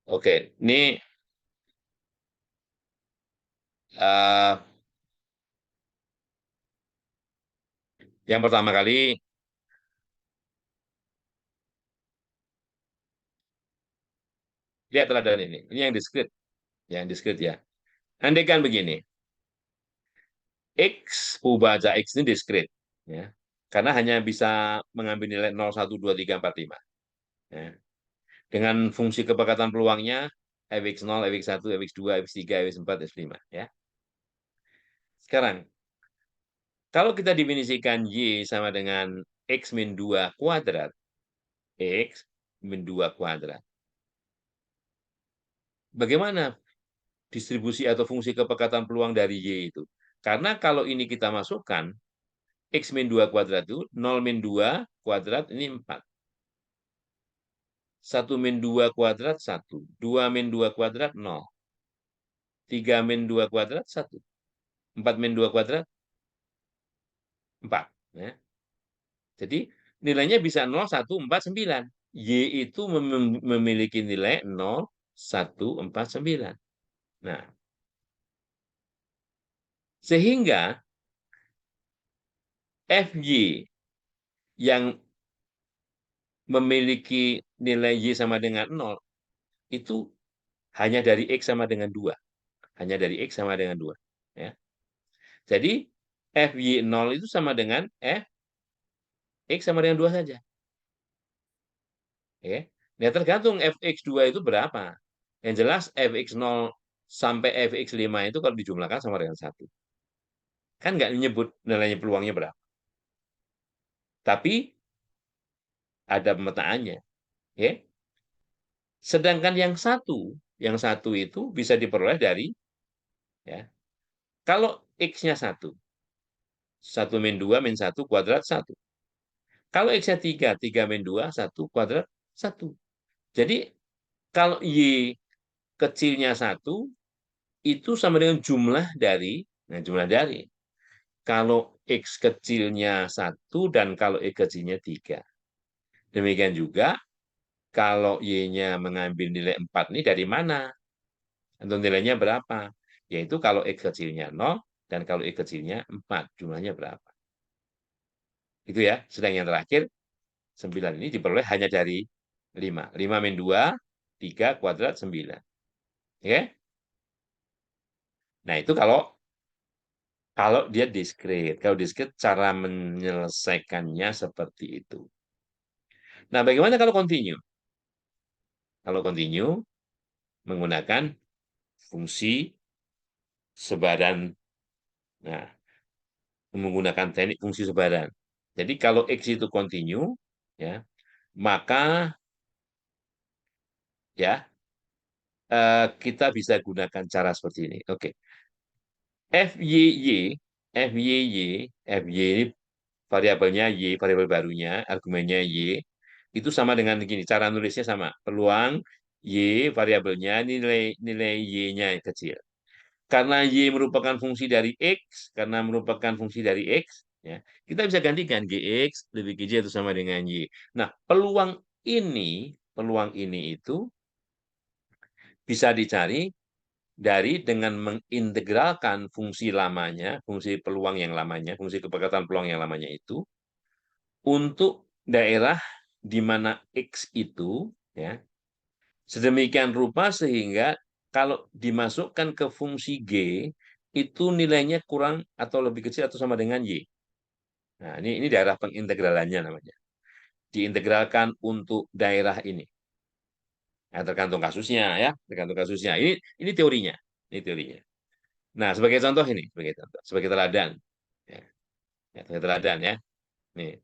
oke, ini uh, yang pertama kali lihat teladan ini yang diskrit, ya. Andaikan begini, X, pembaca X ini diskrit, ya, karena hanya bisa mengambil nilai 0, 1, 2, 3, 4, 5. Ya. Dengan fungsi kepekatan peluangnya fx0, fx1, fx2, fx3, fx4, fx5. Ya. Sekarang, kalau kita definisikan Y sama dengan X min 2 kuadrat, X min 2 kuadrat, bagaimana distribusi atau fungsi kepekatan peluang dari Y itu? Karena kalau ini kita masukkan, X min 2 kuadrat itu 0 min 2 kuadrat ini 4. 1 min 2 kuadrat 1. 2 min 2 kuadrat 0. 3 min 2 kuadrat 1. 4 min 2 kuadrat 4. Ya. Jadi nilainya bisa 0, 1, 4, 9. Y itu memiliki nilai 0, 1, 4, 9. Nah, sehingga FY yang memiliki nilai Y sama dengan 0 itu hanya dari X sama dengan 2. Hanya dari X sama dengan 2. Ya. Jadi, FY0 itu sama dengan X sama dengan 2 saja. Ya. Nah, tergantung Fx2 itu berapa. Yang jelas Fx0 sampai Fx5 itu kalau dijumlahkan sama dengan 1. Kan nggak menyebut nilainya peluangnya berapa. Tapi ada pemetaannya. Ya. Sedangkan yang satu itu bisa diperoleh dari, ya, kalau X-nya 1, 1 min 2 min 1 kuadrat 1. Kalau X-nya 3, 3 min 2, 1 kuadrat 1. Jadi, kalau Y kecilnya 1, itu sama dengan jumlah dari. Kalau X kecilnya 1 dan kalau X kecilnya 3. Demikian juga, kalau Y-nya mengambil nilai 4 ini dari mana? Atau nilainya berapa? Yaitu kalau X kecilnya 0 dan kalau X kecilnya 4. Jumlahnya berapa? Itu ya. Sedang yang terakhir, 9 ini diperoleh hanya dari 5. 5 min 2, 3 kuadrat 9. Oke? Nah, itu kalau dia diskrit. Kalau diskrit, cara menyelesaikannya seperti itu. Nah, bagaimana kalau continue? Kalau continue, menggunakan fungsi sebaran. Nah, menggunakan teknik fungsi sebaran. Jadi, kalau X itu continue, ya, maka, ya, kita bisa gunakan cara seperti ini. Oke. FYY, FYY ini variabelnya Y, variabel barunya, argumennya Y, itu sama dengan begini, cara nulisnya sama. Peluang Y, variabelnya, nilai Y-nya kecil. Karena Y merupakan fungsi dari X, karena merupakan fungsi dari X, ya, kita bisa gantikan GX lebih GJ itu sama dengan Y. Nah, peluang ini itu bisa dicari dengan mengintegralkan fungsi lamanya, fungsi peluang yang lamanya, fungsi kepekatan peluang yang lamanya itu, untuk daerah di mana X itu, ya, sedemikian rupa sehingga kalau dimasukkan ke fungsi G, itu nilainya kurang atau lebih kecil atau sama dengan Y. Nah, ini daerah pengintegralannya namanya. Diintegralkan untuk daerah ini. Nah, tergantung kasusnya, ya, tergantung kasusnya. Ini teorinya, ini teorinya. Nah, sebagai teladan, ya, sebagai teladan, ya. Nih,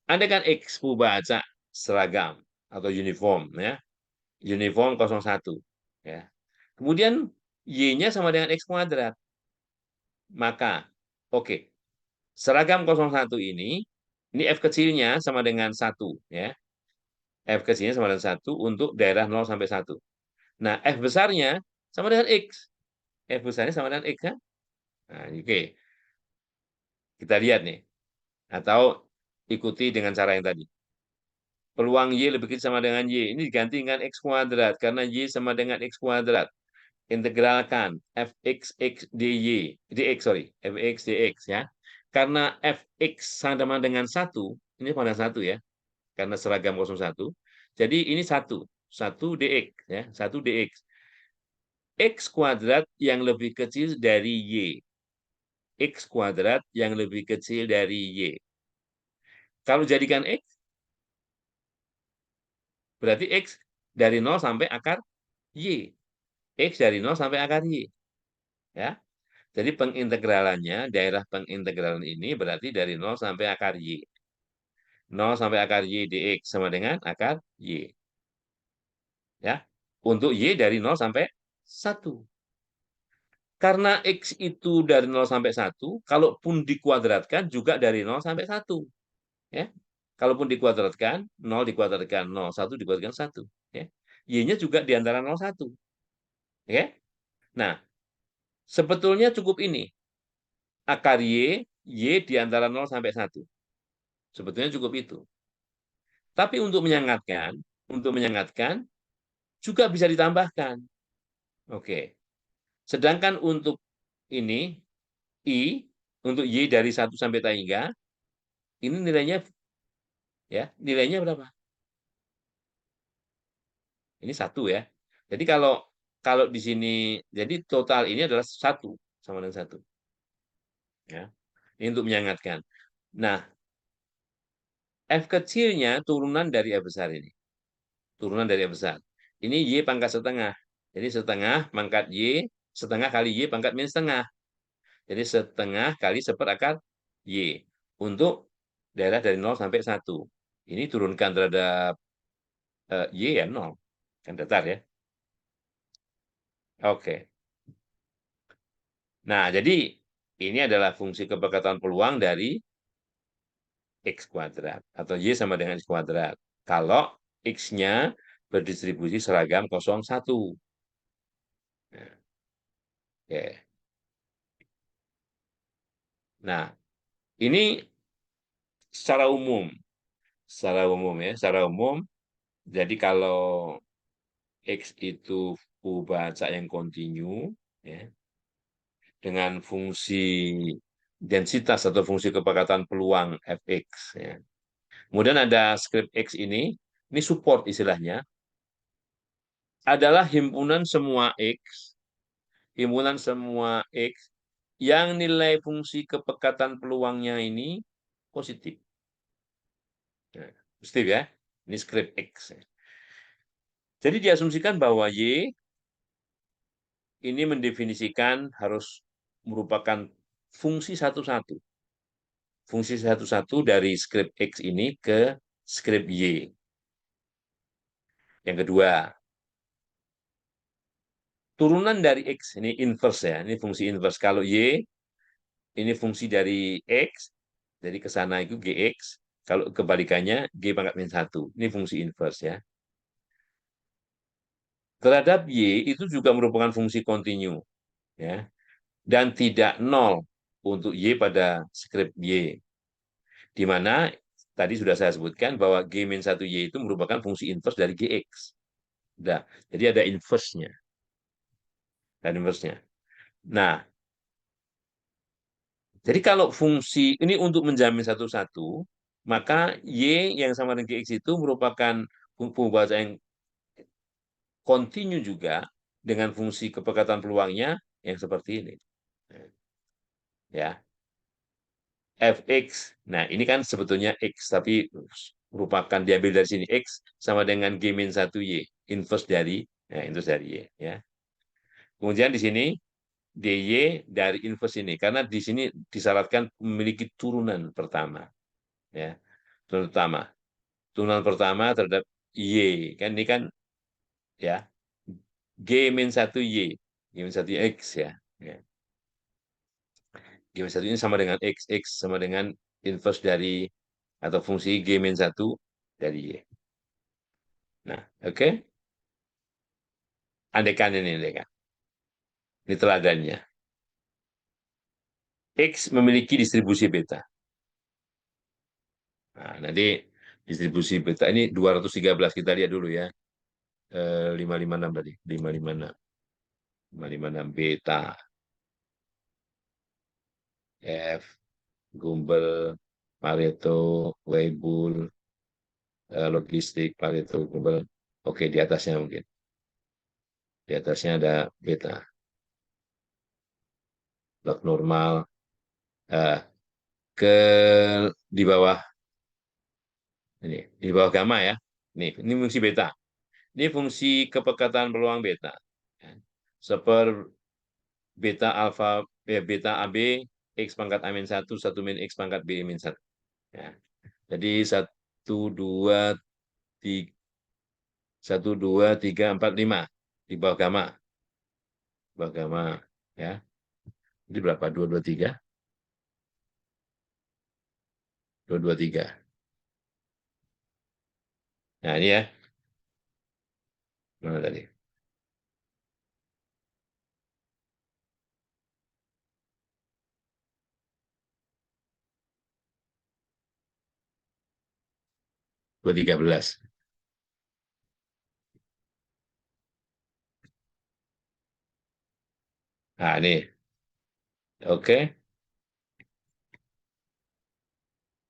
Anda kan X baca seragam atau uniform, ya, uniform 01, ya. Kemudian Y-nya sama dengan X kuadrat. Maka, oke, seragam 01 ini F kecilnya sama dengan 1, ya. F kecilnya sama dengan 1 untuk daerah 0 sampai 1. Nah, F besarnya sama dengan X. F besarnya sama dengan X, kan? Nah, oke. Kita lihat nih. Atau ikuti dengan cara yang tadi. Peluang Y lebih kecil sama dengan Y. Ini diganti dengan X kuadrat. Karena Y sama dengan X kuadrat. Integralkan Fx dy. Dx, sorry. Fx dx, ya. Karena Fx sama dengan 1. Ini pada 1, ya. Karena seragam 01. Jadi ini 1. 1 dx, ya. 1 dx. X kuadrat yang lebih kecil dari Y. X kuadrat yang lebih kecil dari Y. Kalau jadikan X, berarti X dari 0 sampai akar Y. X dari 0 sampai akar Y. Ya. Jadi pengintegralannya, daerah pengintegralan ini berarti dari 0 sampai akar Y. 0 sampai akar Y dx sama dengan akar Y. Ya. Untuk Y dari 0 sampai 1. Karena X itu dari 0 sampai 1, kalaupun dikuadratkan juga dari 0 sampai 1. Ya. Kalaupun dikuadratkan, 0 dikuadratkan 0, 1 dikuadratkan 1. Ya. Y-nya juga di antara 0, 1. Ya. Nah, sebetulnya cukup ini. Akar Y di antara 0 sampai 1. Sebetulnya cukup itu. Tapi untuk menyengatkan juga bisa ditambahkan. Oke. Sedangkan untuk ini, I, untuk Y dari 1 sampai 3, ini nilainya berapa? Ini 1, ya. Jadi kalau di sini, jadi total ini adalah 1, sama dengan 1. Ya. Ini untuk menyangatkan. Nah, F kecilnya turunan dari F besar ini. Turunan dari F besar. Ini Y pangkat setengah. Jadi setengah pangkat Y, setengah kali Y pangkat minus setengah. Jadi setengah kali seperakar Y. Untuk daerah dari 0 sampai 1. Ini turunkan terhadap Y ya 0. Kan datar ya. Oke. Nah, jadi ini adalah fungsi kepekatan peluang dari X kuadrat. Atau Y sama dengan X kuadrat. Kalau X-nya berdistribusi seragam 0,1. Nah, oke. Nah, ini secara umum. Secara umum ya. Secara umum, jadi kalau X itu baca yang kontinu, ya, dengan fungsi densitas atau fungsi kepekatan peluang Fx. Ya. Kemudian ada skrip X ini support istilahnya, adalah himpunan semua X yang nilai fungsi kepekatan peluangnya ini positif. Nah, positif ya, ini skrip X. Jadi diasumsikan bahwa Y ini mendefinisikan harus merupakan fungsi satu-satu. Fungsi satu-satu dari skrip X ini ke skrip Y. Yang kedua, turunan dari X, ini inverse ya, ini fungsi inverse. Kalau Y, ini fungsi dari X, jadi ke sana itu GX, kalau kebalikannya G pangkat min 1. Ini fungsi inverse ya. Terhadap Y itu juga merupakan fungsi kontinu ya, dan tidak nol untuk Y pada skrip Y, di mana tadi sudah saya sebutkan bahwa G-1Y itu merupakan fungsi inverse dari GX. Nah, jadi ada inverse-nya. Dan inverse-nya. Nah, jadi kalau fungsi ini untuk menjamin satu-satu, maka Y yang sama dengan GX itu merupakan pembaca yang kontinu juga dengan fungsi kepekatan peluangnya yang seperti ini. Ya, Fx. Nah, ini kan sebetulnya X, tapi merupakan diambil dari sini. X sama dengan G-1Y, inverse dari, inverse dari Y. Ya. Kemudian di sini, dy dari inverse ini, karena di sini disyaratkan memiliki turunan pertama. Ya, turunan pertama. Turunan pertama terhadap Y. Kan ini kan, ya, G-1Y. G-1Y X, ya. Ya. G-1 ini sama dengan X. X sama dengan inverse dari atau fungsi G-1 dari Y. Nah, oke. Andekan ini, andekan. Ini teladannya. X memiliki distribusi beta. Nah, nanti distribusi beta ini 213 kita lihat dulu ya. 556 tadi, 556. 556 beta. F, Gumbel, Pareto, Weibull, logistik, Pareto, Gumbel. Oke, di atasnya mungkin. Di atasnya ada beta. Log normal. Eh, ke di bawah di bawah gamma ya. Ini fungsi beta. Ini fungsi kepekatan peluang beta. Seper beta alfa beta AB X pangkat A min 1, 1 min X pangkat B min 1. Ya. Jadi 1, 2, 3, 4, 5 di bawah gamma. Di bawah gamma. Ya. Jadi berapa? 2, 2, 3. 2, 2, 3. Nah ini ya. Mana tadi? 2, 13. Nah ini. Oke.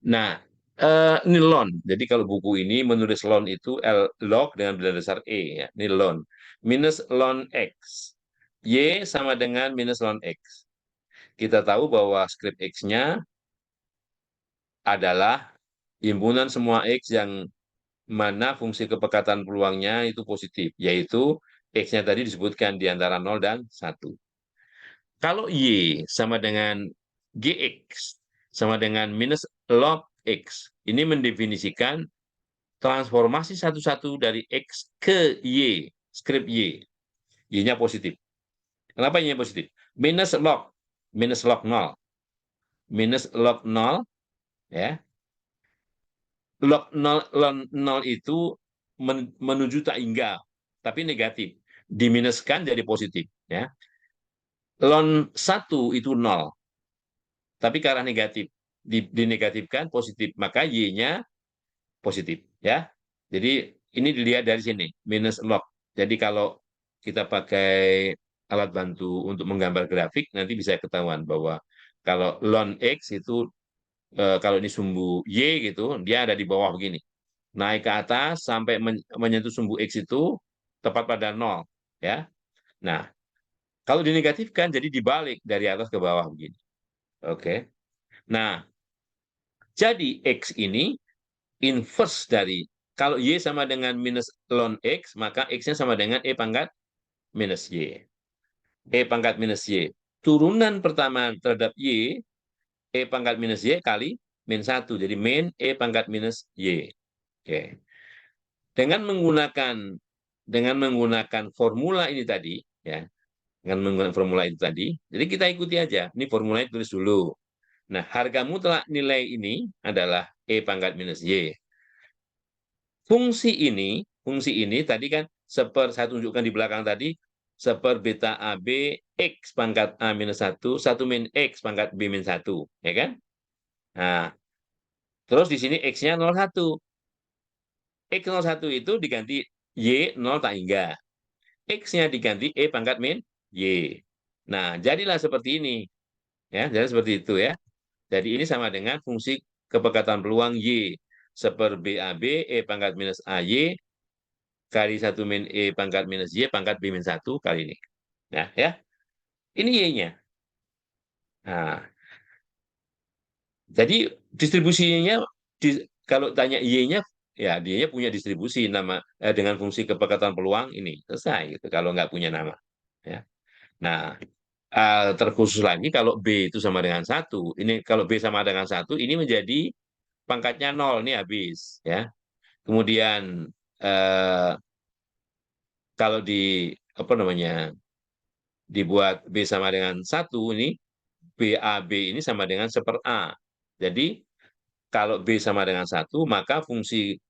Nah, ini lon. Jadi kalau buku ini menulis lon itu L log dengan bilangan dasar E ya. Ini lon. minus ln X. Y sama dengan minus ln X. Kita tahu bahwa skrip X-nya adalah himpunan semua X yang mana fungsi kepekatan peluangnya itu positif, yaitu X-nya tadi disebutkan di antara 0 dan 1. Kalau Y sama dengan GX, sama dengan minus log X, ini mendefinisikan transformasi satu-satu dari X ke Y, skrip Y. Y-nya positif. Kenapa Y-nya positif? Minus log 0. Minus log 0, ya. Log 0 itu menuju tak hingga, tapi negatif. Diminuskan jadi positif. Ya. Ln 1 itu 0, tapi ke arah negatif. Dinegatifkan positif, maka Y-nya positif. Ya. Jadi ini dilihat dari sini, minus log. Jadi kalau kita pakai alat bantu untuk menggambar grafik, nanti bisa ketahuan bahwa kalau ln X itu, kalau ini sumbu Y gitu, dia ada di bawah begini. Naik ke atas sampai menyentuh sumbu X itu tepat pada 0. Ya. Nah, kalau dinegatifkan jadi dibalik dari atas ke bawah begini. Oke. Nah, jadi X ini inverse dari, kalau Y sama dengan minus ln X, maka X-nya sama dengan E pangkat minus Y. E pangkat minus Y. Turunan pertama terhadap Y, E pangkat minus Y kali min 1. Jadi min E pangkat minus Y. Oke. Dengan menggunakan formula ini tadi, ya, dengan menggunakan formula itu tadi, jadi kita ikuti aja. Ini formulanya tulis dulu. Nah, harga mutlak nilai ini adalah E pangkat minus Y. Fungsi ini tadi kan saya tunjukkan di belakang tadi, seper beta AB X pangkat A minus 1, 1 min X pangkat B min 1. Ya kan? Nah, terus di sini X-nya 01. X01 itu diganti Y 0 tak hingga. X-nya diganti E pangkat min Y. Nah, jadilah seperti ini. Ya, jadi seperti itu ya. Jadi ini sama dengan fungsi kepekatan peluang Y. Seper BAB E pangkat minus AY kali 1 min E pangkat minus Y pangkat B min 1 kali ini. Nah, ya. Ini Y-nya. Nah, jadi distribusinya, kalau tanya Y-nya, ya Y-nya punya distribusi dengan fungsi kepekatan peluang ini. Selesai gitu kalau nggak punya nama. Ya. Nah, terkhusus lagi kalau B itu sama dengan 1. Ini kalau B sama dengan 1, ini menjadi pangkatnya 0, ini habis. Ya. Kemudian kalau apa namanya, dibuat B sama dengan 1, ini BAB ini sama dengan seper A. Jadi kalau B sama dengan 1, maka fungsi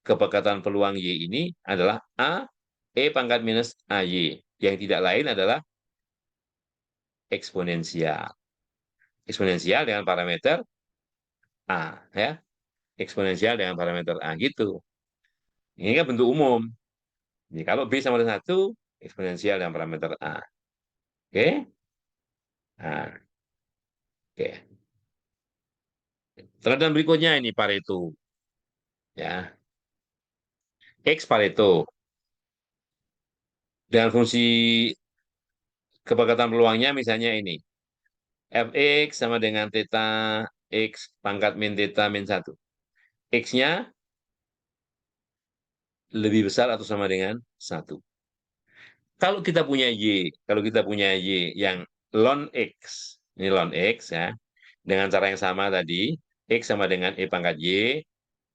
kepekatan peluang Y ini adalah A, E pangkat minus AY. Yang tidak lain adalah eksponensial. Eksponensial dengan parameter A. Ya. Eksponensial dengan parameter A. Gitu. Ini kan bentuk umum. Jadi kalau B sama dengan 1, eksponensial dengan parameter A. Oke? Nah, oke. Teladan berikutnya ini Pareto. Ya. X Pareto. Dengan fungsi kepekatan peluangnya misalnya ini. Fx sama dengan theta X pangkat min theta min 1. X-nya lebih besar atau sama dengan 1. Kalau kita punya Y yang ln X, ini ln X ya, dengan cara yang sama tadi, X sama dengan E pangkat Y,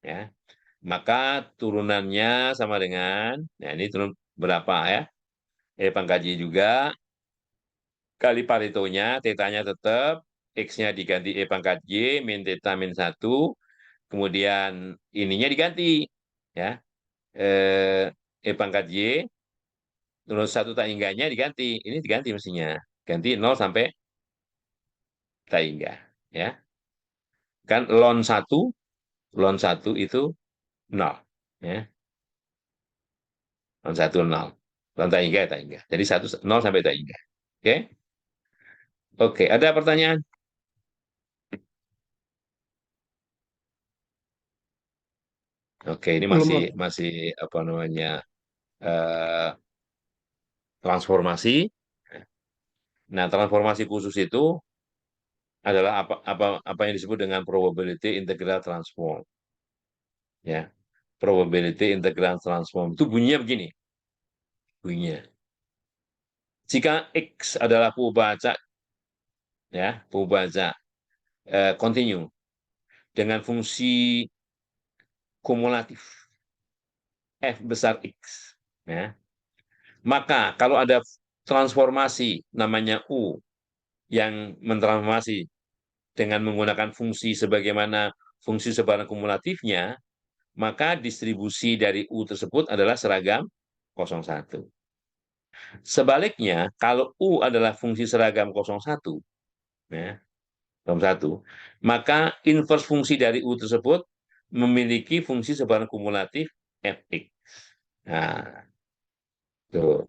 ya, maka turunannya sama dengan, nah ini turun berapa ya, E pangkat Y juga, kali Paretonya, tetanya tetap, X-nya diganti E pangkat Y, min theta min 1, kemudian ininya diganti, ya, E pangkat Y, terus 1 tak hingganya diganti, ini diganti mestinya, ganti 0 sampai tak hingga, ya, kan ln 1 itu 0, ya, ln 1 0, ln tak hingga tak hingga, jadi 0 sampai tak hingga, oke. Oke, ada pertanyaan? Oke, ini Belum, masih Bang. masih apa namanya, eh, transformasi. Nah, transformasi khusus itu adalah apa yang disebut dengan probability integral transform. Ya, probability integral transform itu bunyinya begini. Bunyinya. Jika X adalah Fibonacci, ya, Fibonacci continue dengan fungsi kumulatif F besar X, ya, maka kalau ada transformasi namanya U yang mentransformasi dengan menggunakan fungsi sebagaimana fungsi sebaran kumulatifnya, maka distribusi dari U tersebut adalah seragam 01. Sebaliknya, kalau U adalah fungsi seragam 01, ya, 01, maka inverse fungsi dari U tersebut memiliki fungsi sebaran kumulatif Fx. Nah, tuh.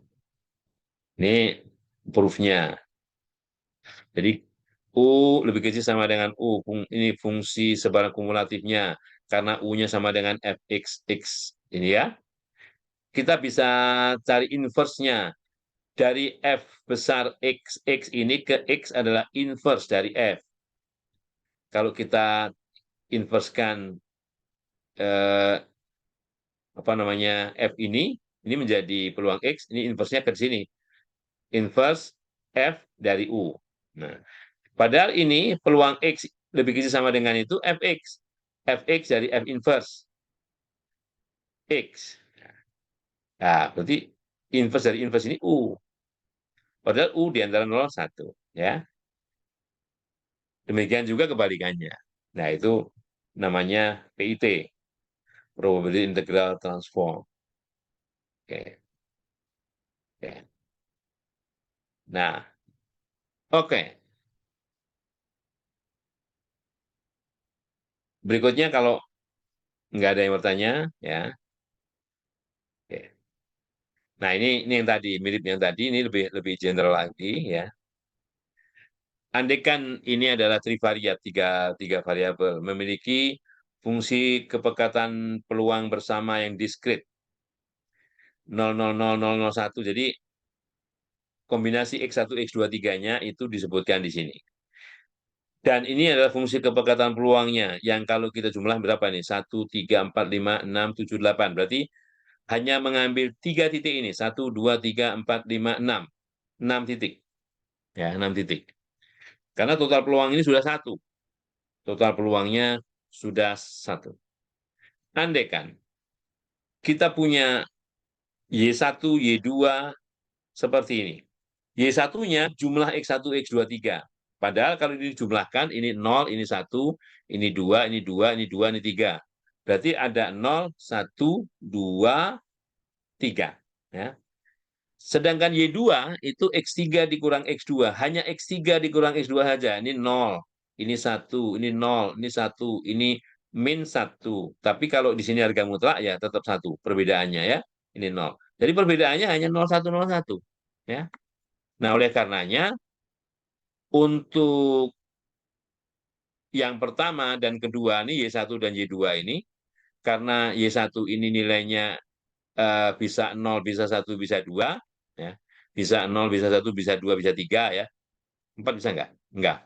Ini proof-nya. Jadi U lebih kecil sama dengan U. Ini fungsi sebaran kumulatifnya. Karena U-nya sama dengan Fx. Ini ya. Kita bisa cari inverse-nya. Dari F besar X. X ini ke X adalah inverse dari F. Kalau kita inversekan apa namanya F ini menjadi peluang X, ini inverse-nya ke sini. Inverse F dari U. Nah, padahal ini peluang X lebih kecil sama dengan itu Fx. Fx dari F inverse X. Nah, berarti inverse dari inverse ini U. Padahal U di antara 0 1. Ya. Demikian juga kebalikannya. Nah, itu namanya PIT. Probability Integral Transform. Oke. Oke. Nah, oke. Berikutnya kalau nggak ada yang bertanya, ya. Oke. Nah, ini yang tadi, mirip yang tadi, ini lebih lebih general lagi, ya. Andaikan ini adalah trivariat, tiga variabel, memiliki fungsi kepekatan peluang bersama yang diskrit, 0,00,001. Jadi, kombinasi X1, X2, 3-nya itu disebutkan di sini. Dan ini adalah fungsi kepekatan peluangnya, yang kalau kita jumlah berapa nih? 1, 3, 4, 5, 6, 7, 8. Berarti hanya mengambil 3 titik ini. 1, 2, 3, 4, 5, 6. 6 titik. Ya, 6 titik. Karena total peluang ini sudah 1. Total peluangnya sudah 1. Andaikan kita punya Y1, Y2 seperti ini. Y1-nya jumlah X1, X2, 3. Padahal kalau ini dijumlahkan, ini 0, ini 1, ini 2, ini 2, ini 2, ini 3. Berarti ada 0, 1, 2, 3. Ya. Sedangkan Y2 itu X3 dikurang X2. Hanya X3 dikurang X2 saja. Ini 0, ini 1, ini 0, ini 1, ini min 1. Tapi kalau di sini harga mutlak ya tetap 1 perbedaannya ya. Ini 0. Jadi perbedaannya hanya 0, 1, 0, 1. Ya. Nah, oleh karenanya untuk yang pertama dan kedua ini Y1 dan Y2 ini, karena Y1 ini nilainya bisa 0, bisa 1, bisa 2, ya. Bisa 0, bisa 1, bisa 2, bisa 3, ya. 4 bisa enggak? Enggak.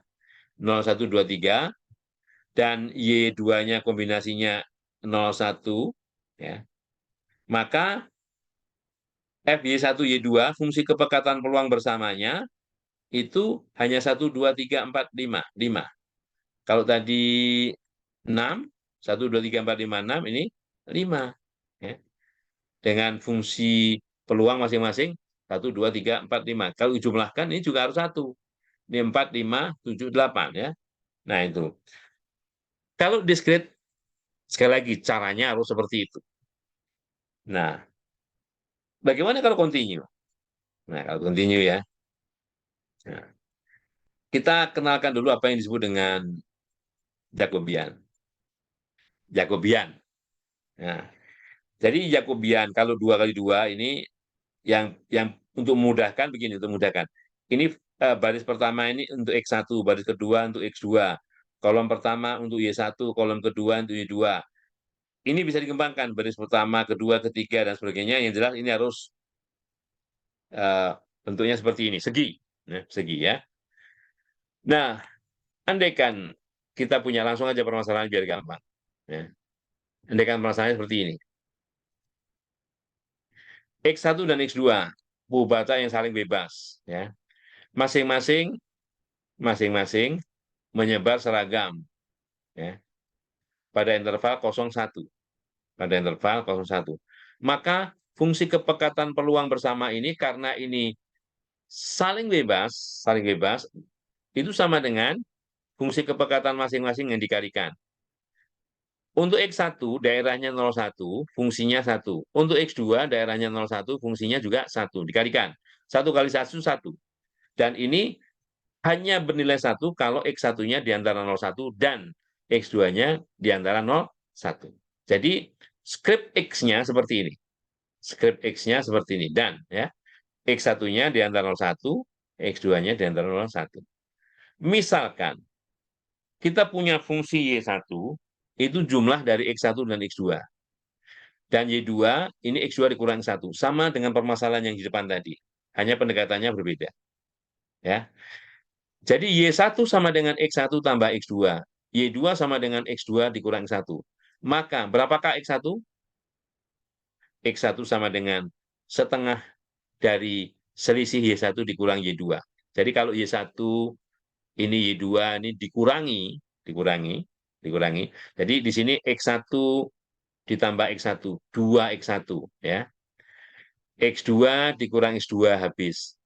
0, 1, 2, 3, dan Y2-nya kombinasinya 0, 1, ya. Maka FY1, Y2, fungsi kepekatan peluang bersamanya, itu hanya 1, 2, 3, 4, 5. 5. Kalau tadi 6, 1, 2, 3, 4, 5, 6, ini 5. Ya. Dengan fungsi peluang masing-masing, 1, 2, 3, 4, 5. Kalau dijumlahkan, ini juga harus 1. Ini 4, 5, 7, 8. Ya. Nah, itu. Kalau diskrit, sekali lagi, caranya harus seperti itu. Nah, bagaimana kalau continue? Nah, kalau continue ya. Nah, kita kenalkan dulu apa yang disebut dengan Jacobian. Jacobian. Nah, jadi Jacobian, kalau 2 kali 2 ini yang untuk memudahkan begini, untuk memudahkan. Ini baris pertama ini untuk X1, baris kedua untuk X2, kolom pertama untuk Y1, kolom kedua untuk Y2. Ini bisa dikembangkan baris pertama, kedua, ketiga dan sebagainya. Yang jelas ini harus bentuknya seperti ini, segi, segi ya. Nah, andaikan kita punya langsung aja permasalahan biar gampang. Ya. Andaikan permasalahannya seperti ini. X1 dan X2, baca yang saling bebas. Ya. Masing-masing menyebar seragam. Ya. Pada interval 0,1. Pada interval 0,1. Maka fungsi kepekatan peluang bersama ini karena ini saling bebas, itu sama dengan fungsi kepekatan masing-masing yang dikalikan. Untuk X1, daerahnya 0,1, fungsinya 1. Untuk X2, daerahnya 0,1, fungsinya juga 1. Dikalikan. 1 kali 1, 1. Dan ini hanya bernilai 1 kalau X1-nya di antara 0,1 dan X2-nya di antara 0,1. Jadi, skrip X-nya seperti ini. Skrip X-nya seperti ini. Dan ya, X1-nya di antara 0,1, X2-nya di antara 0,1. Misalkan, kita punya fungsi Y1, itu jumlah dari X1 dan X2. Dan Y2, ini X2 dikurangi 1. Sama dengan permasalahan yang di depan tadi. Hanya pendekatannya berbeda. Ya. Jadi Y1 sama dengan X1 tambah X2. Y2 sama dengan X2 dikurangi 1. Maka berapakah X1? X1 sama dengan setengah dari selisih Y1 dikurang Y2. Jadi kalau Y1 ini Y2 ini dikurangi. Jadi di sini X1 ditambah X1, 2X1 ya. X2 dikurang X2 habis.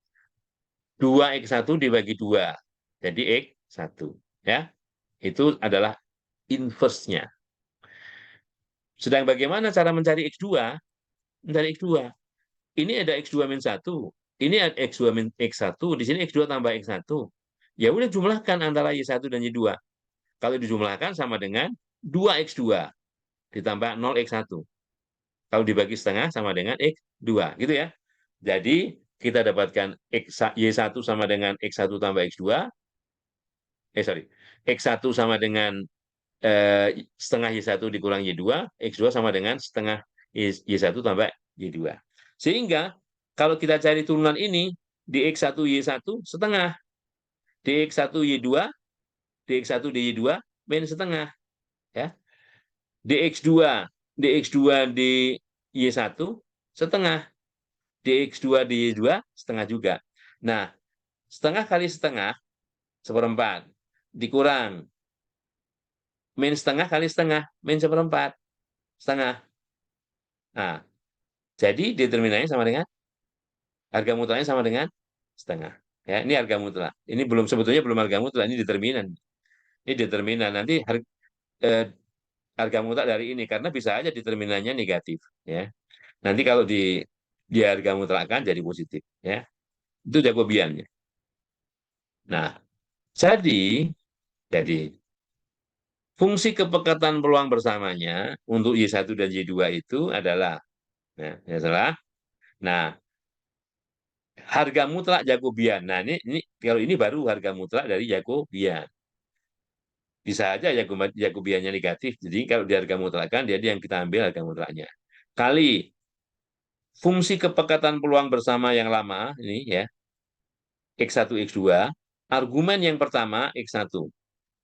2X1 dibagi 2. Jadi X1 ya. Itu adalah inverse-nya. Sedang bagaimana cara mencari X2? Mencari X2. Ini ada X2 min 1. Ini ada X2 min X1. Di sini X2 tambah X1. Ya udah jumlahkan antara Y1 dan Y2. Kalau dijumlahkan sama dengan 2X2 ditambah 0X1. Kalau dibagi setengah sama dengan X2. Gitu ya. Jadi kita dapatkan Y1 sama dengan X1 tambah X2. X1 sama dengan setengah Y1 dikurang Y2, X2 sama dengan setengah Y1 tambah Y2. Sehingga kalau kita cari turunan ini, di X1 Y1 setengah, di X1 Y2, di X1 di Y2 min setengah. Ya. DX2, DX2 di Y1 setengah, DX2 di Y2 setengah juga. Nah, setengah kali setengah, seperempat, dikurang min setengah kali setengah, min seperempat, setengah. Nah, jadi determinannya sama dengan, harga mutlaknya sama dengan setengah. Ya, ini harga mutlak. Ini sebetulnya belum harga mutlak, ini determinan. Ini determinan. Nanti harga mutlak dari ini, karena bisa aja determinannya negatif. Ya. Nanti kalau di harga mutlakkan jadi positif. Ya. Itu Jacobiannya. Nah, jadi fungsi kepekatan peluang bersamanya untuk Y1 dan Y2 itu adalah, nah, ya salah. Nah, harga mutlak Jacobian. Nah, ini kalau ini baru harga mutlak dari Jacobian. Bisa aja Jacobiannya negatif. Jadi kalau di harga mutlakkan, dia yang kita ambil harga mutlaknya. Kali fungsi kepekatan peluang bersama yang lama, ini ya, X1, X2, argumen yang pertama X1.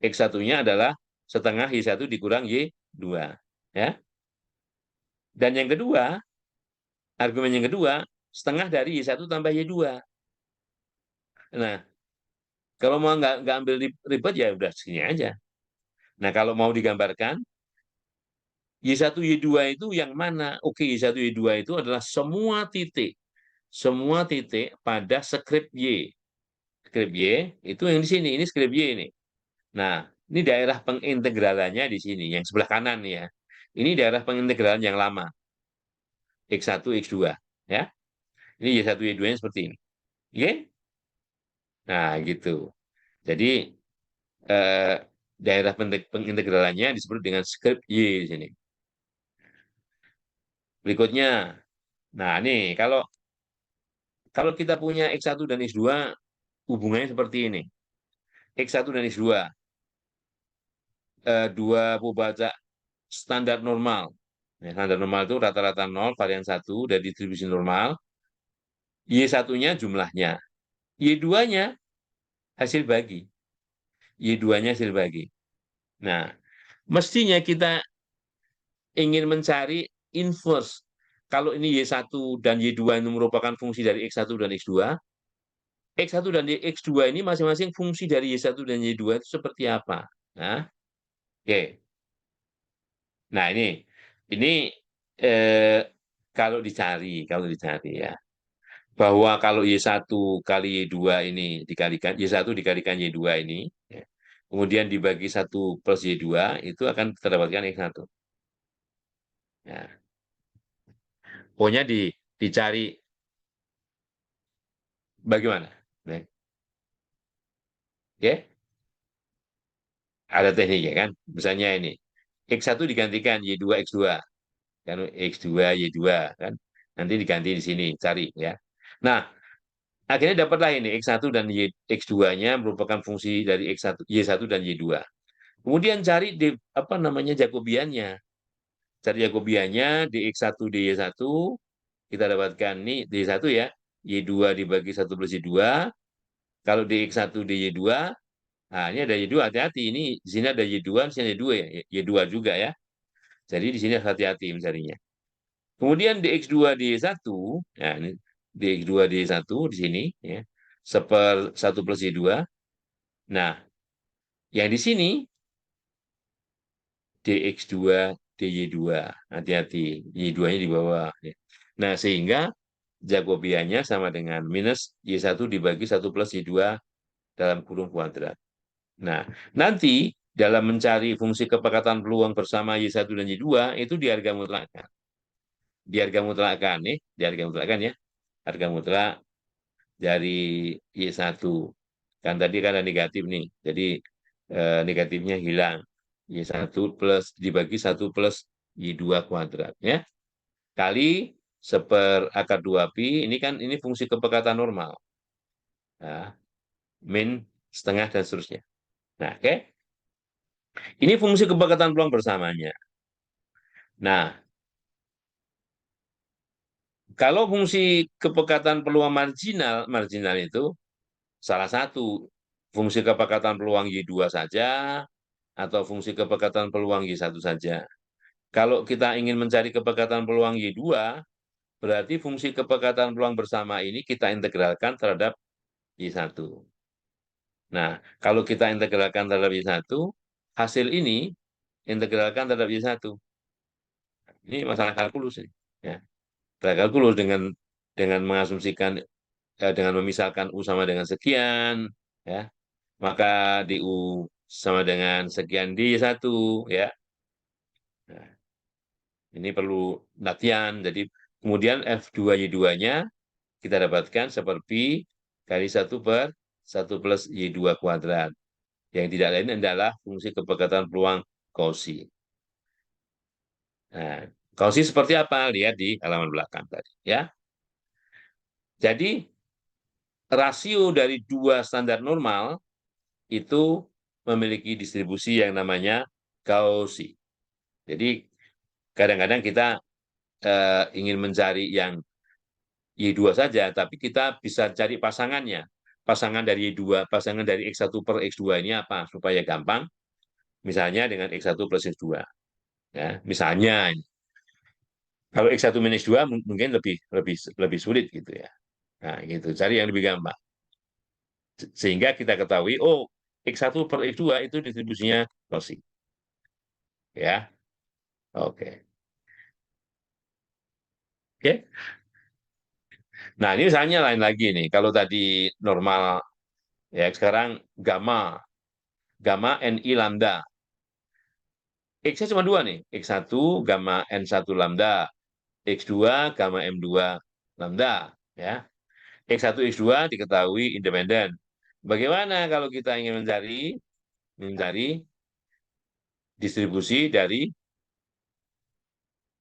X1-nya adalah setengah Y1 dikurang Y2. Ya. Dan yang kedua, argumen yang kedua, setengah dari Y1 tambah Y2. Nah, kalau mau nggak ambil ribet, ya udah segini aja. Nah, kalau mau digambarkan, Y1, Y2 itu yang mana? Oke, Y1, Y2 itu adalah semua titik pada skrip Y. Skrip Y itu yang di sini, ini skrip Y ini. Nah, ini daerah pengintegralannya di sini, yang sebelah kanan ya. Ini daerah pengintegralan yang lama, X1, X2. Ya. Ini Y1, Y2-nya seperti ini. Oke? Nah, gitu. Jadi, eh, daerah pengintegralannya disebut dengan skrip Y di sini. Berikutnya, nah ini kalau kita punya X1 dan X2, hubungannya seperti ini. X1 dan X2, dua pembaca standar normal. Standar normal itu rata-rata 0, varian 1 dari distribusi normal. Y1-nya jumlahnya, Y2-nya hasil bagi. Y2-nya hasil bagi. Nah, mestinya kita ingin mencari inverse. Kalau ini Y1 dan Y2 ini merupakan fungsi dari X1 dan X2, X1 dan X2 ini masing-masing fungsi dari Y1 dan Y2 itu seperti apa? Nah, oke. Nah, ini eh, kalau dicari ya, bahwa kalau Y1 kali Y2 ini dikalikan, Y1 dikalikan Y2 ini, ya, kemudian dibagi 1 plus Y2, itu akan terdapatkan X1. Ya. Pokoknya dicari bagaimana. Nah, ya, ada tekniknya kan. Misalnya ini, X1 digantikan Y2 X2. Kan X2 Y2 kan. Nanti diganti di sini, cari ya. Nah, akhirnya dapatlah ini X1 dan X2-nya merupakan fungsi dari X1, Y1 dan Y2. Kemudian cari di apa namanya Jacobiannya. Cari Jacobiannya dx1 dy1, kita dapatkan nih dy1 ya, y2 dibagi 1 plus y2. Kalau dx1 dy2, nah ini ada y2, hati-hati, ini di sini ada y2, di sini ada y2 ya, y2 juga ya. Jadi di sini hati-hati mencarinya. Kemudian dx2 dy1, nah ini dx2 dy1 di sini ya, 1 plus y2. Nah, yang di sini dx2 dy2, hati-hati, y2-nya di bawah ya. Nah, sehingga Jacobiannya sama dengan minus Y1 dibagi 1 plus Y2 dalam kurung kuadrat. Nah, nanti dalam mencari fungsi kepekatan peluang bersama Y1 dan Y2 itu di harga mutlakkan. Di harga mutlakkan nih, di harga mutlakkan ya. Harga mutlak dari Y1. Kan tadi kan ada negatif nih. Jadi negatifnya hilang. Y1 plus dibagi 1 plus Y2 kuadrat ya. Kali 1/2 pi, ini kan ini fungsi kepekatan normal. Nah, min setengah dan seterusnya. Nah, oke. Ini fungsi kepekatan peluang bersamanya. Nah, kalau fungsi kepekatan peluang marginal, marginal itu salah satu fungsi kepekatan peluang Y2 saja atau fungsi kepekatan peluang Y1 saja. Kalau kita ingin mencari kepekatan peluang Y2, berarti fungsi kepekatan peluang bersama ini kita integralkan terhadap Y1. Nah, kalau kita integralkan terhadap Y1, hasil ini integralkan terhadap Y1. Ini masalah kalkulus ini. Ya, masalah kalkulus dengan mengasumsikan dengan memisahkan U sama dengan sekian, ya, maka di U sama dengan sekian D1, ya. Nah, ini perlu latihan. Jadi kemudian F2Y2-nya kita dapatkan seperti kali 1/1 plus Y2 kuadrat. Yang tidak lain adalah fungsi kepekatan peluang Cauchy. Nah, Cauchy seperti apa? Lihat di halaman belakang tadi, ya. Jadi rasio dari dua standar normal itu memiliki distribusi yang namanya Cauchy. Jadi kadang-kadang kita ingin mencari yang Y2 saja, tapi kita bisa cari pasangannya. Pasangan dari Y2, pasangan dari X1 per X2 ini apa? Supaya gampang. Misalnya dengan X1 plus X2. Ya, misalnya kalau X1 minus 2 mungkin lebih lebih lebih sulit gitu ya. Nah, gitu. Cari yang lebih gampang. Sehingga kita ketahui, oh, X1 per X2 itu distribusinya Cauchy. Ya, oke. Oke. Nah, ini misalnya lain lagi nih. Kalau tadi normal, ya sekarang gamma, gamma NI lambda. X-nya cuma dua nih. X1 gamma N1 lambda. X2 gamma M2 lambda. Ya. X1, X2 diketahui independen. Bagaimana kalau kita ingin mencari distribusi dari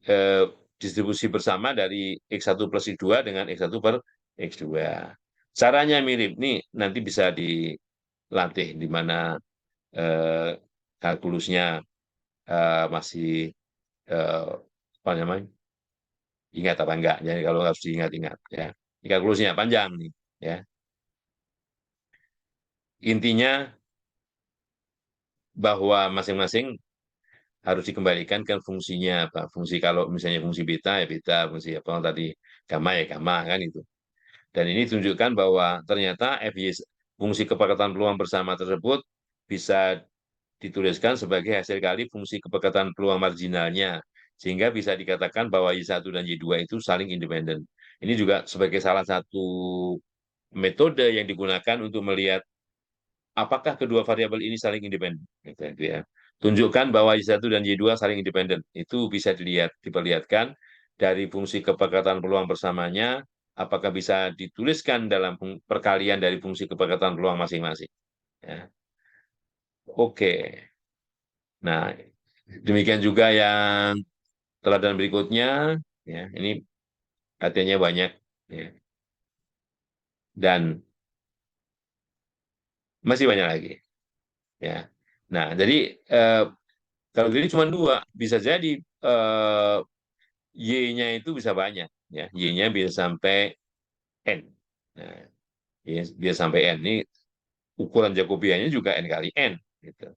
eh, distribusi bersama dari X1 plus X2 dengan X1 per X2. Caranya mirip nih, nanti bisa dilatih di mana eh, kalkulusnya masih apa namanya, ingat apa enggak. Jadi kalau harus diingat-ingat ya. Ini kalkulusnya panjang nih, ya. Intinya bahwa masing-masing harus dikembalikan ke fungsinya apa? Fungsi kalau misalnya fungsi beta ya beta, fungsi apa tadi gamma ya gamma kan itu. Dan ini tunjukkan bahwa ternyata fungsi kepekatan peluang bersama tersebut bisa dituliskan sebagai hasil kali fungsi kepekatan peluang marginalnya, sehingga bisa dikatakan bahwa Y1 dan Y2 itu saling independen. Ini juga sebagai salah satu metode yang digunakan untuk melihat apakah kedua variabel ini saling independen. Gitu ya. Tunjukkan bahwa Y1 dan Y2 saling independen. Itu bisa diperlihatkan dari fungsi kepekatan peluang bersamanya, apakah bisa dituliskan dalam perkalian dari fungsi kepekatan peluang masing-masing. Ya. Oke. Nah, demikian juga yang teladan berikutnya. Ya, ini artinya banyak. Ya. Dan masih banyak lagi. Ya. Nah, jadi eh, kalau ini cuma dua, bisa jadi eh, Y-nya itu bisa banyak. Ya. Y-nya bisa sampai N. Nah, bisa sampai N. Ini ukuran Jacobiannya juga N kali N. Gitu.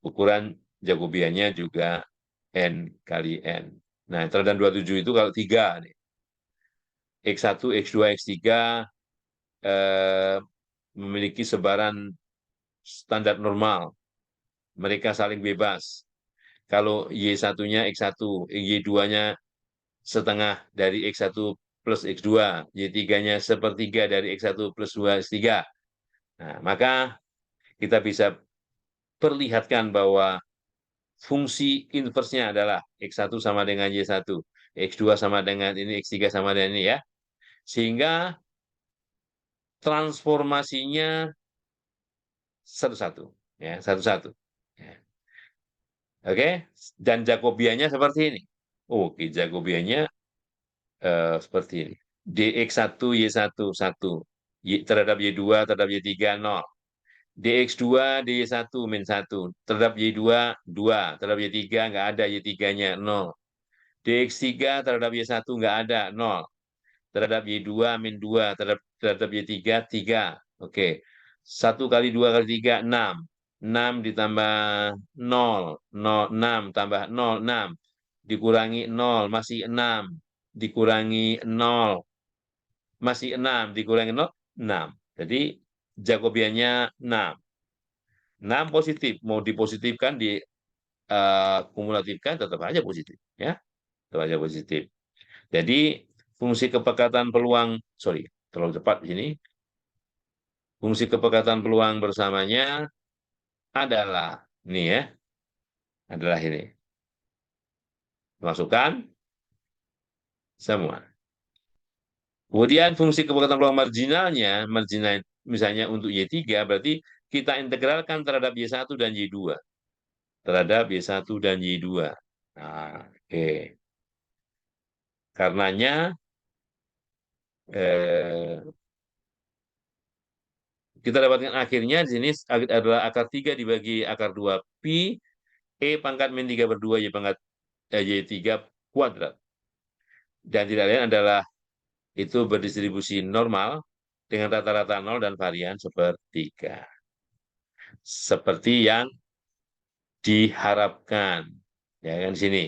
Ukuran Jacobiannya juga N kali N. Nah, teladan 27 itu kalau 3 nih. X1, X2, X3 eh, memiliki sebaran standar normal. Mereka saling bebas. Kalau Y1-nya X1, Y2-nya setengah dari X1 plus X2, Y3-nya sepertiga dari X1 plus 2 X3. Nah, maka kita bisa perlihatkan bahwa fungsi inversnya adalah X1 sama dengan Y1, X2 sama dengan ini, X3 sama dengan ini ya. Sehingga transformasinya satu-satu. Ya, satu-satu. Ya. Oke, dan Jacobiannya seperti ini. Oke, Jacobiannya seperti ini. Dx1 Y1 1 terhadap Y2 terhadap Y3 0. Dx2 dy1 min 1 terhadap Y2 2 terhadap Y3 nggak ada Y3-nya 0. Dx3 terhadap Y1 nggak ada 0. Terhadap Y2 min 2 terhadap Y3 3. Oke. 1 kali 2 kali 3 6. 6 ditambah 0, 0 6 tambah 0 6 dikurangi 0 masih 6 dikurangi 0 masih 6 dikurangi 0 6. Jadi Jacobiannya 6. 6 positif, mau dipositifkan di kumulatifkan tetap aja positif ya. Tetap aja positif. Jadi fungsi kepekatan peluang, sorry, terlalu cepat di sini. Fungsi kepekatan peluang bersamanya adalah ini ya, adalah ini. Masukkan semua. Kemudian fungsi kepekatan peluang marginalnya, marginal misalnya untuk Y3 berarti kita integralkan terhadap Y1 dan Y2. Terhadap Y1 dan Y2. Nah, oke. Karenanya eh, kita dapatkan akhirnya di sini adalah akar 3 dibagi akar 2 pi E pangkat min 3 per 2 Y pangkat Y3 kuadrat. Dan tidak lain adalah itu berdistribusi normal dengan rata-rata 0 dan varian sepertiga. Seperti yang diharapkan. Ya kan di sini.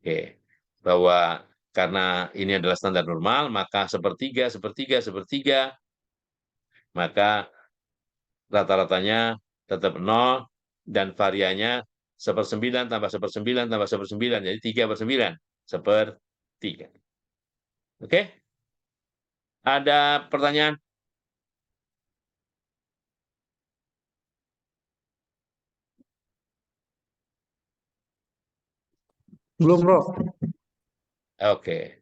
Oke. Bahwa karena ini adalah standar normal, maka sepertiga, sepertiga, sepertiga, maka rata-ratanya tetap 0 dan variannya 1/9 tambah 1/9 tambah 1/9, jadi 3/9, sepertiga. Oke? Ada pertanyaan? Belum, Bro. Oke.